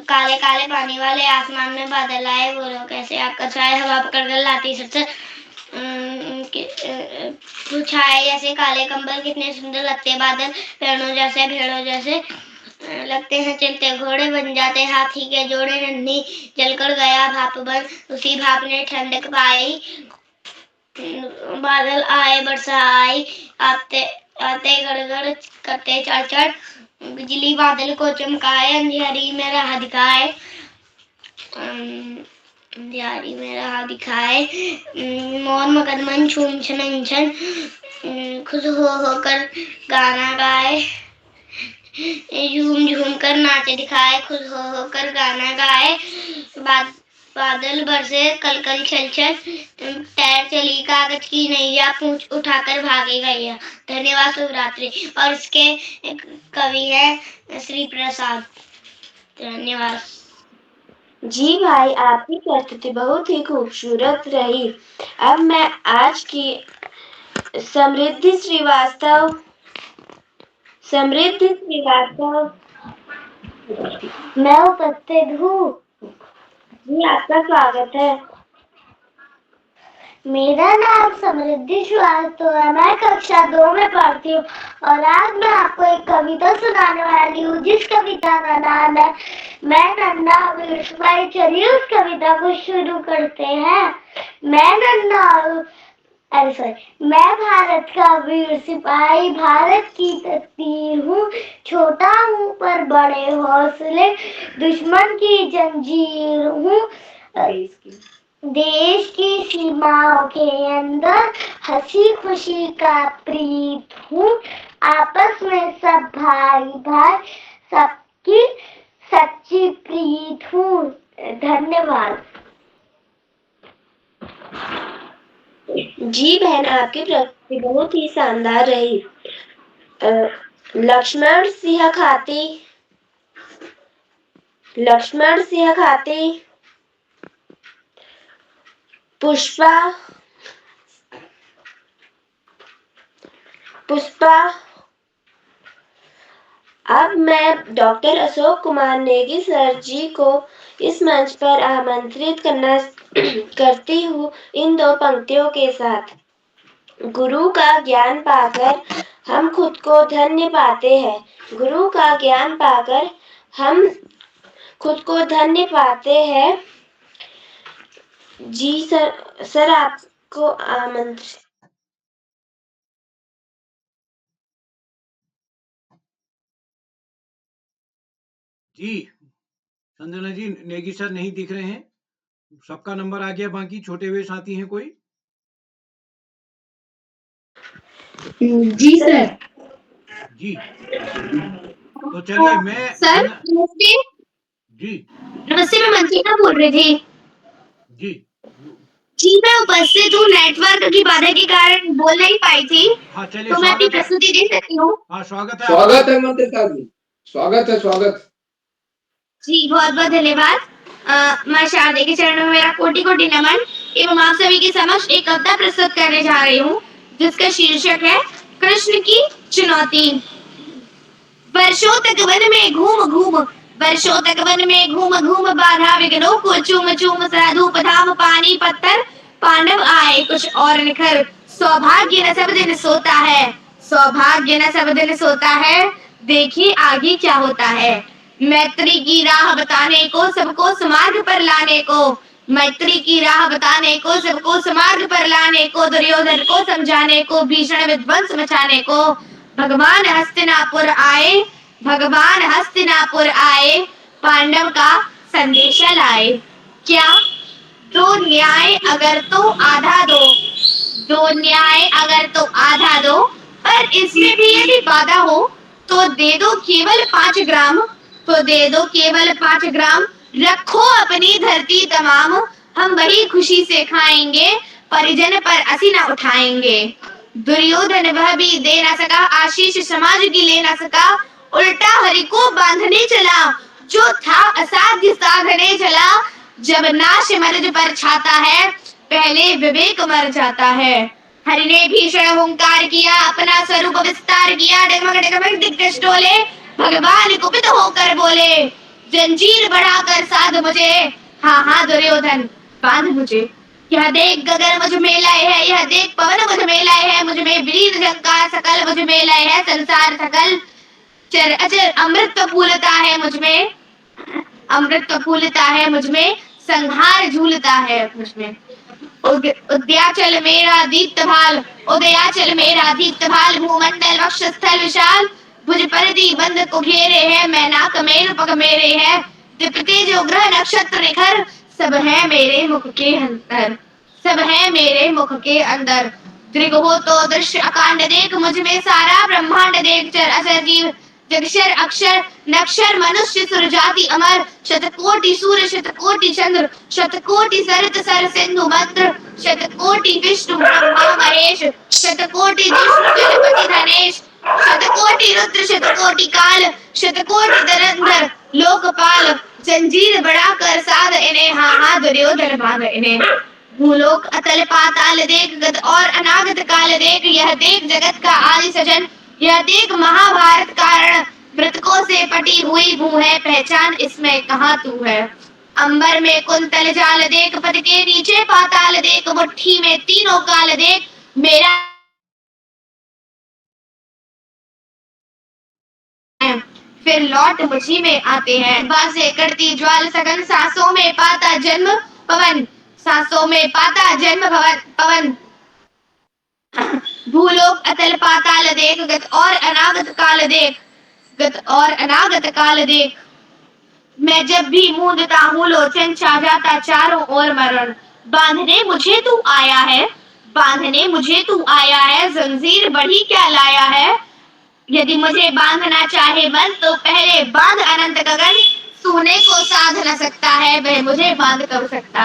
काले काले पानी वाले आसमान में बादल आए, बोलो कैसे आकर छाए। हवा पकड़ कर लाती सर छाए जैसे काले कंबल, कितने सुंदर लगते बादल। भेड़ों जैसे लगते हैं चलते घोड़े, बन जाते हाथी के जोड़े। नन्ही जलकर गया भाप बन, उसी भाप ने ठंडक पाई। बादल आए वर्षा आई, आते आते गड़गड़ करते चढ़, बिजली बादल को चमकाए। अंधियारी में राह दिखाए, अंधियारी में राह दिखाए। मोर मकरमन छूम छन छन, खुश होकर गाना गाए। झूम झूम कर नाच दिखाए, खुश होकर गाना गाए। बादल बरसे कल कल छल छल, तैर चली कागज की नैया, पूंछ उठाकर भागे गैया। धन्यवाद। शुभ रात्रि। और इसके कवि है श्री प्रसाद। धन्यवाद। जी भाई, आपकी प्रस्तुति बहुत ही खूबसूरत रही। अब मैं आज की समृद्धि श्रीवास्तव मैं उपस्थित हूँ। जी आपका स्वागत है। मेरा नाम समृद्धि श्रीवास्तव है। मैं कक्षा 2 में पढ़ती हूँ और आज मैं आपको एक कविता सुनाने वाली हूँ, जिस कविता का नाम है मैं नन्हा वीर सिपाही। चलिए उस कविता को शुरू करते हैं। मैं भारत का वीर सिपाही, भारत की तख्ती हूँ। छोटा हूँ पर बड़े हौसले, दुश्मन की जंजीर हूँ। देश की सीमाओं के अंदर हंसी खुशी का प्रीत हूँ। आपस में सब भाई भाई, सबकी सच्ची प्रीत हूँ। धन्यवाद। जी बहन, आपकी प्रस्तुति बहुत ही शानदार रही। लक्ष्मण सिंह खाती, पुष्पा। अब मैं डॉक्टर अशोक कुमार नेगी सर जी को इस मंच पर आमंत्रित करती हूँ इन 2 पंक्तियों के साथ। गुरु का ज्ञान पाकर हम खुद को धन्य पाते हैं। गुरु का ज्ञान पाकर हम खुद को धन्य पाते हैं। जी सर आपको आमंत्रित। जी संजना जी, नेगी सर नहीं दिख रहे हैं। सबका नंबर आ गया, बाकी छोटे हुए साथी हैं कोई? जी सर। जी तो चलिए मैं सर नमस्ते। जी नमस्ते, मैं मंत्रिका बोल रही थी। जी जी मैं उपस्थित हूँ, नेटवर्क की बाधा के कारण बोल नहीं पाई थी। हाँ चलिए, तो मैं अपनी स्वागत है। प्रस्तुति दे सकती हूँ। हाँ स्वागत है। स्वागत है मंत्रिका जी, स्वागत है, स्वागत। जी बहुत बहुत धन्यवाद। मैं शारदे के चरणों में मेरा कोटि कोटि नमन एवं आप सभी के समक्ष एक कविता प्रस्तुत करने जा रही हूँ, जिसका शीर्षक है कृष्ण की चुनौती। वर्षों तक वन में घूम बाधा विघ्नों को चूम चूम साधु पधाम पानी पत्थर पांडव आए कुछ और निखर। सौभाग्य न सब दिन सोता है, देखिए आगे क्या होता है। मैत्री की राह बताने को सबको समार्ग पर लाने को दुर्योधन को समझाने को भीषण विध्वंस मचाने को भगवान हस्तिनापुर आए पांडव का संदेशा लाए। क्या दो न्याय अगर तो आधा दो, पर इसमें भी यदि बाधा हो तो दे दो केवल 5 ग्राम। रखो अपनी धरती तमाम, हम वही खुशी से खाएंगे, परिजन पर असी न उठाएंगे। दुर्योधन वह भी दे न सका, आशीष समाज की ले न सका, उल्टा हरि को बांधने चला, जो था असाध्य साधने चला। जब नाश मर्ज पर छाता है, पहले विवेक मर जाता है। हरि ने भीषण हुंकार किया, अपना स्वरूप विस्तार किया, डगमग दिग्गज डोले, भगवान कुपित होकर बोले, जंजीर बढ़ाकर साध मुझे, हाँ दुर्योधन बांध मुझे। यह देख गगन मुझ में लय है, यह देख पवन मुझ में लय है, मुझ में वीर झंकार सकल मुझ में लय है, संसार सकल चर अचर अमृत फूलता है मुझ में, संहार झूलता है मुझ में। उदयाचल मेरा दीप्त भाल, भूमंडल वक्षस्थल विशाल, भुज परिधि बंद को घेरे है, मैनाक मेरु पग मेरे है, दीप्ति जो ग्रह नक्षत्र निखर, सब है मेरे मुख के अंदर। दृग हो तो दृश्य अकांड देख, मुझ में सारा ब्रह्मांड देख, चर अचर जीव जगक्षर अक्षर नक्षर मनुष्य सुर जाति अमर, शतकोटि सूर्य शतकोटि चंद्र, शतकोटि सरित सर सिंधु मंत्र, शतकोटि विष्णु ब्रह्मा महेश, शतकोटि गणपति धनेश, शतकोटि रुद्र शतकोटि काल, शतकोटि धरंधर लोकपाल, जंजीर बढ़ाकर साध इन्हें, हाँ दुर्योधन बांध इन्हें। भूलोक अतल पाताल देख, गत और अनागत काल देख, यह देख जगत का आदि सजन, यह देख महाभारत कारण, मृतकों से पटी हुई भू है, पहचान इसमें कहाँ तू है। अंबर में कुंतल जाल देख, पद के नीचे पाताल देख, मुट्ठी में तीनों काल देख, मेरा फिर लौट मुझी में आते हैं। बासे करती ज्वाल सघन, सांसों में पाता जन्म पवन। भूलोक अतल पाताल देख, गत और अनागत काल देख, मैं जब भी मूंदता हूँ लोचन, छा जाता चारों ओर मरण। बांधने मुझे तू आया है, जंजीर बड़ी क्या लाया है। यदि मुझे बांधना चाहे मन, तो पहले बांध अनंत गगन, सोने को साध न सकता है, वह मुझे बांध कर सकता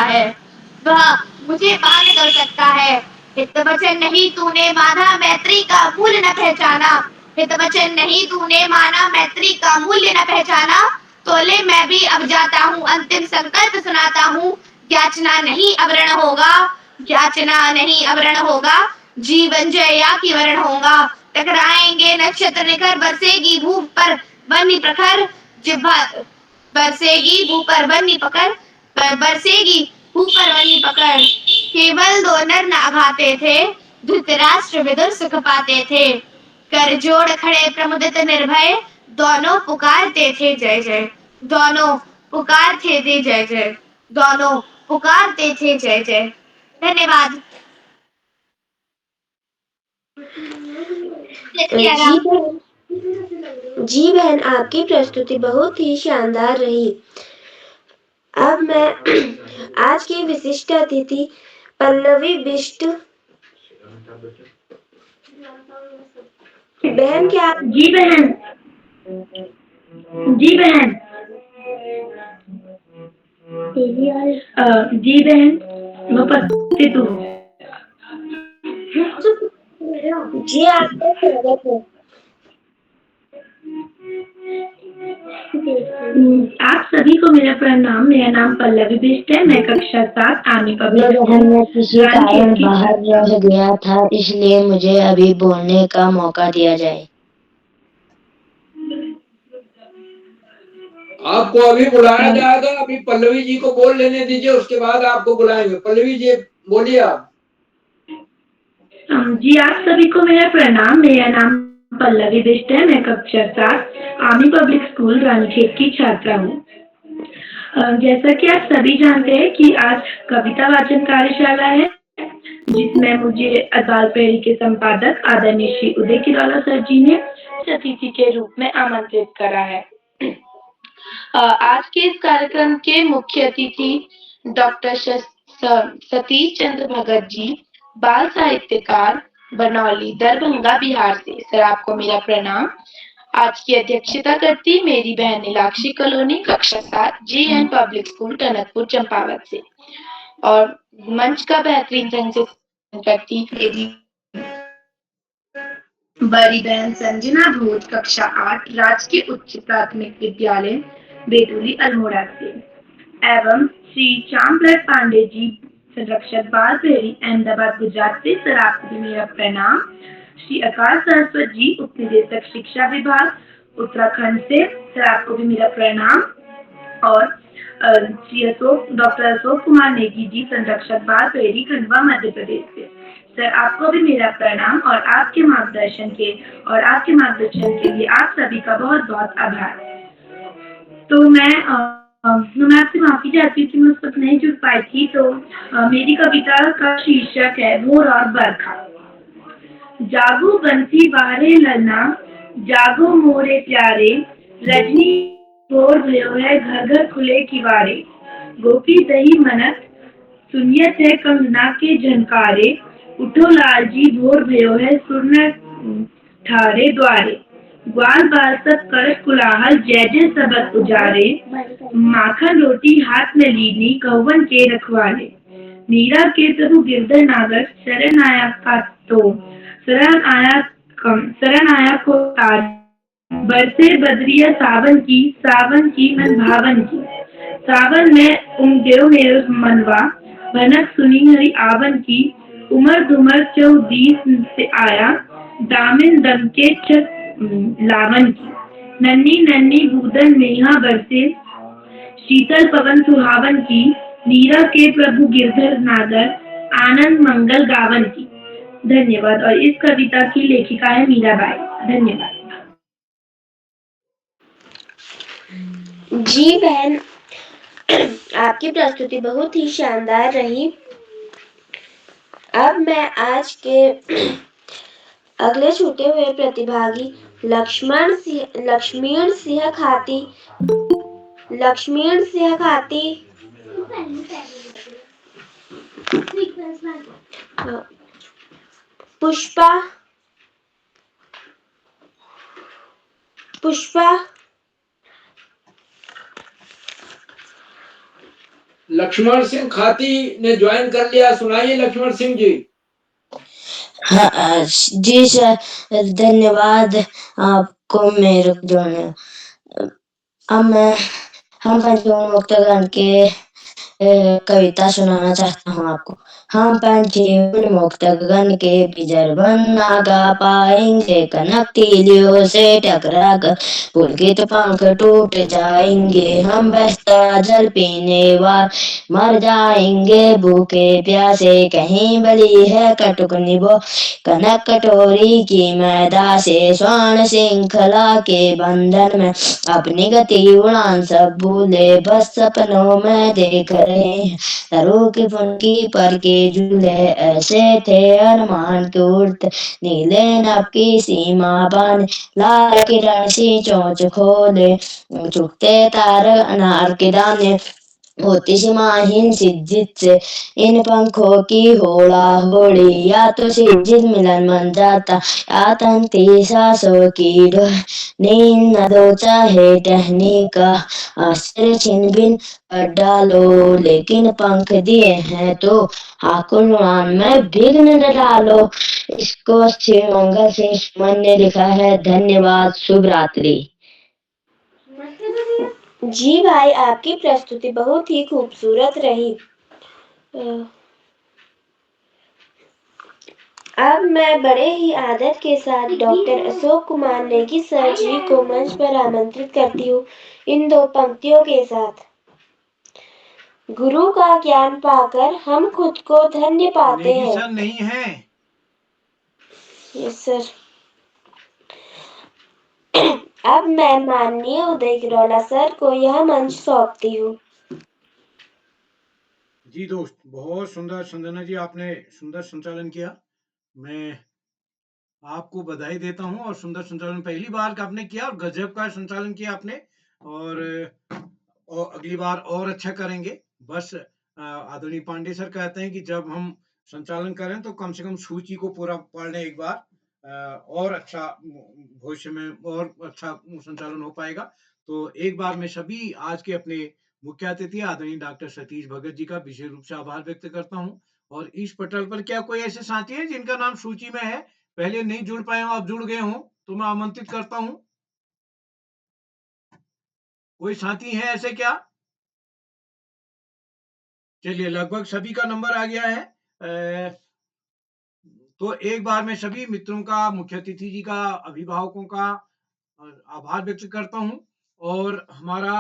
है। हित वचन नहीं तूने माना, मैत्री का मूल्य न पहचाना। हित वचन नहीं तूने माना, मैत्री का मूल्य न पहचाना। तो ले मैं भी अब जाता हूँ, अंतिम संकल्प सुनाता हूँ। याचना नहीं अवरण होगा, याचना नहीं अवरण होगा। जीवन जया की वरण होगा। टकराएंगे नक्षत्र निकर, बरसेगी भूप पर बन्नी प्रखर। जिह्वा बरसेगी भू पर बन्नी पकड़, बरसेगी भू पर बन्नी पकड़। केवल दो नर नाभाते थे, धृतराष्ट्र विदुर सुख पाते थे। कर जोड़ खड़े प्रमुदित निर्भय, दोनों पुकारते थे जय जय। दोनों पुकारते थे जय जय। दोनों पुकारते थे जय जय। धन्यवाद। जी बहन, जी बहन, आपकी प्रस्तुति बहुत ही शानदार रही। अब मैं आज की विशिष्ट अतिथि पल्लवी बिष्ट बहन, क्या जी बहन, जी बहन, जी बहन, मैं उपस्थित हूँ। जी, आपका स्वागत है। आप सभी को मेरा प्रणाम। मेरा नाम पल्लवी बिष्ट है। मैं कक्षा 7 आमी पब्लिक स्कूल मैं किसी कारण बाहर रह गया था, इसलिए मुझे अभी बोलने का मौका दिया जाए। आपको अभी बुलाया जाएगा, अभी पल्लवी जी को बोल लेने दीजिए, उसके बाद आपको बुलाएंगे। पल्लवी जी बोलिए आप। जी, आप सभी को मेरा प्रणाम। मेरा नाम पल्लवी बिष्ट है। मैं कक्षा 7 आमी पब्लिक स्कूल रानीखेत की छात्रा हूँ। जैसा कि आप सभी जानते हैं कि आज कविता वाचन कार्यशाला है, जिसमें मुझे अकाल प्रेरी के संपादक आदरणीय श्री उदय किरौला सर जी ने अतिथि के रूप में आमंत्रित करा है। आज के इस कार्यक्रम के मुख्य अतिथि डॉक्टर सतीश चंद्र भगत जी, बाल साहित्यकार, बनौली, दरभंगा, बिहार से। सर, आपको मेरा प्रणाम। आज की अध्यक्षता करती मेरी बहन नीलाक्षी कॉलोनी, कक्षा 7 GN public school Tanakpur Champawat से। और मंच का बेहतरीन ढंग से करती मेरी बड़ी बहन संजना भोज, कक्षा 8 राजकीय उच्च प्राथमिक विद्यालय बेतुली अल्मोड़ा से। एवं श्री श्यामप्रसाद पांडे जी, संरक्षक बाल प्रेरी, अहमदाबाद, गुजरात से। सर, आपको भी मेरा प्रणाम। श्री आकाश सरस्वत जी, उप निदेशक शिक्षा विभाग, उत्तराखंड से। सर, आपको भी मेरा प्रणाम। और श्री डॉक्टर अशोक कुमार नेगी जी, संरक्षक बाल प्रेरी, खंडवा, मध्य प्रदेश से। सर, आपको भी मेरा प्रणाम और आपके मार्गदर्शन के लिए आप सभी का बहुत बहुत आभार। तो मैं आपसे माफी चाहती हूँ कि मैं उस वक्त नहीं जुड़ पाई थी। तो मेरी कविता का शीर्षक है भोर और बरखा। जागो बंसी वारे ललना, जागो मोरे प्यारे, रजनी भोर भयो है, घर घर खुले किवाड़े। गोपी दही मनत सुनियत है, कंगना के झनकारे। उठो लाल जी, भोर भयो है, सुरन ठारे द्वारे। ग्वाल बाल सब करत कुलाहल, जय जय सबत उजारे। माखन रोटी हाथ में लीनी, कौवन के रखवाले। मीरा के प्रभु गिरधर नागर, शरण आया का तो शरण आया को तार। बरसे बदरिया सावन की मन भावन की। सावन में उमदेव मेरो मनवा, भनक सुनी हरि आवन की। उमर धुमर चौदीस से आया, दामिन दम के छत लावन की। नन्ही नन्ही बूंदन मेहा बरसे, शीतल पवन सुहावन की। मीरा के प्रभु गिरधर नागर, आनंद मंगल गावन की। धन्यवाद। और इस कविता की लेखिका है मीराबाई। धन्यवाद। जी बहन, आपकी प्रस्तुति बहुत ही शानदार रही। अब मैं आज के अगले छूटे हुए प्रतिभागी लक्ष्मण सिंह खाती पुष्पा लक्ष्मण सिंह खाती ने ज्वाइन कर लिया। सुनाइए लक्ष्मण सिंह जी। हाँ, जी सर, धन्यवाद आपको मेरे को जोड़ने। अब मैं हम पंचीवन मुक्तगण के कविता सुनाना चाहता हूँ आपको। हम पंचीवन मुक्तगण के बिजर बन ना गा पाएंगे, कनक तीलियों से टकरा कर पुलकित पंख टूट जाएंगे। हम बहता जल पीने वाल मर जाएंगे भूखे प्यासे, कहीं बली है कटुक निभो कनक कटोरी की मैदा से। स्वर्ण श्रृंखला के बंधन में अपनी गति उड़ान सब भूले, बस सपनों में देख रहे हैं सरू की फुनकी पर के झूले। ऐसे थे अरमान के उड़ते नीले नभ की सीमा बान, लाल किरण सी चोंच खोले चुगते तार अनार के दाने। होती सीमाहीन सिज्जित से इन पंखों की होड़ा होड़ी, या तो सिज्जित मिलन बन जाता या तंती सांसों की डोर। नींद न दो चाहे टहनी का आश्चर्य छिन भिन कर डालो, लेकिन पंख दिए हैं तो आकुल उड़ान में विघ्न न डालो। इसको श्री मंगल सिंह सुमन ने लिखा है। धन्यवाद, शुभ रात्रि। जी भाई, आपकी प्रस्तुति बहुत ही खूबसूरत रही। अब मैं बड़े ही आदर के साथ डॉक्टर अशोक कुमार नेगी सर जी को मंच पर आमंत्रित करती हूँ इन दो पंक्तियों के साथ। गुरु का ज्ञान पाकर हम खुद को धन्य पाते नेगी हैं। सर नहीं है। Yes sir. अब मैं माननीय उदय गिरोला सर को यह मंच सौंपती हूँ। जी दोस्त, बहुत सुंदर संजना जी, आपने सुंदर संचालन किया। मैं आपको बधाई देता हूँ और सुंदर संचालन पहली बार आपने किया और गजब का संचालन किया आपने। और अगली बार और अच्छा करेंगे। बस आदरणीय पांडे सर कहते हैं कि जब हम संचालन करें तो कम से कम सूची को पूरा पढ़ लें एक बार, और अच्छा भविष्य में और अच्छा संचालन हो पाएगा। तो एक बार मैं सभी आज के अपने मुख्य अतिथि आदरणीय डॉक्टर सतीश भगत जी का विशेष रूप से आभार व्यक्त करता हूँ। और इस पटल पर क्या कोई ऐसे साथी हैं जिनका नाम सूची में है, पहले नहीं जुड़ पाए हों, अब जुड़ गए हों, तो मैं आमंत्रित करता हूँ। कोई साथी है ऐसे क्या? चलिए, लगभग सभी का नंबर आ गया है। तो एक बार मैं सभी मित्रों का, मुख्य अतिथि जी का, अभिभावकों का आभार व्यक्त करता हूँ। और हमारा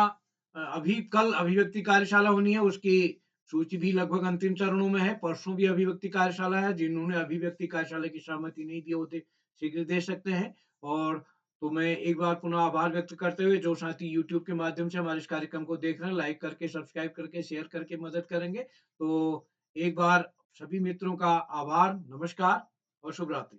अभी कल अभिव्यक्ति कार्यशाला होनी है, उसकी सूची भी लगभग अंतिम चरणों में है। परसों भी अभिव्यक्ति कार्यशाला है। जिन्होंने अभिव्यक्ति कार्यशाला की सहमति नहीं दी होते शीघ्र दे सकते हैं। और तो मैं एक बार पुनः आभार व्यक्त करते हुए जो साथी YouTube के माध्यम से हमारे इस कार्यक्रम को देख रहे हैं, लाइक करके, सब्सक्राइब करके, शेयर करके मदद करेंगे। तो एक बार सभी मित्रों का आभार, नमस्कार और शुभ रात्रि।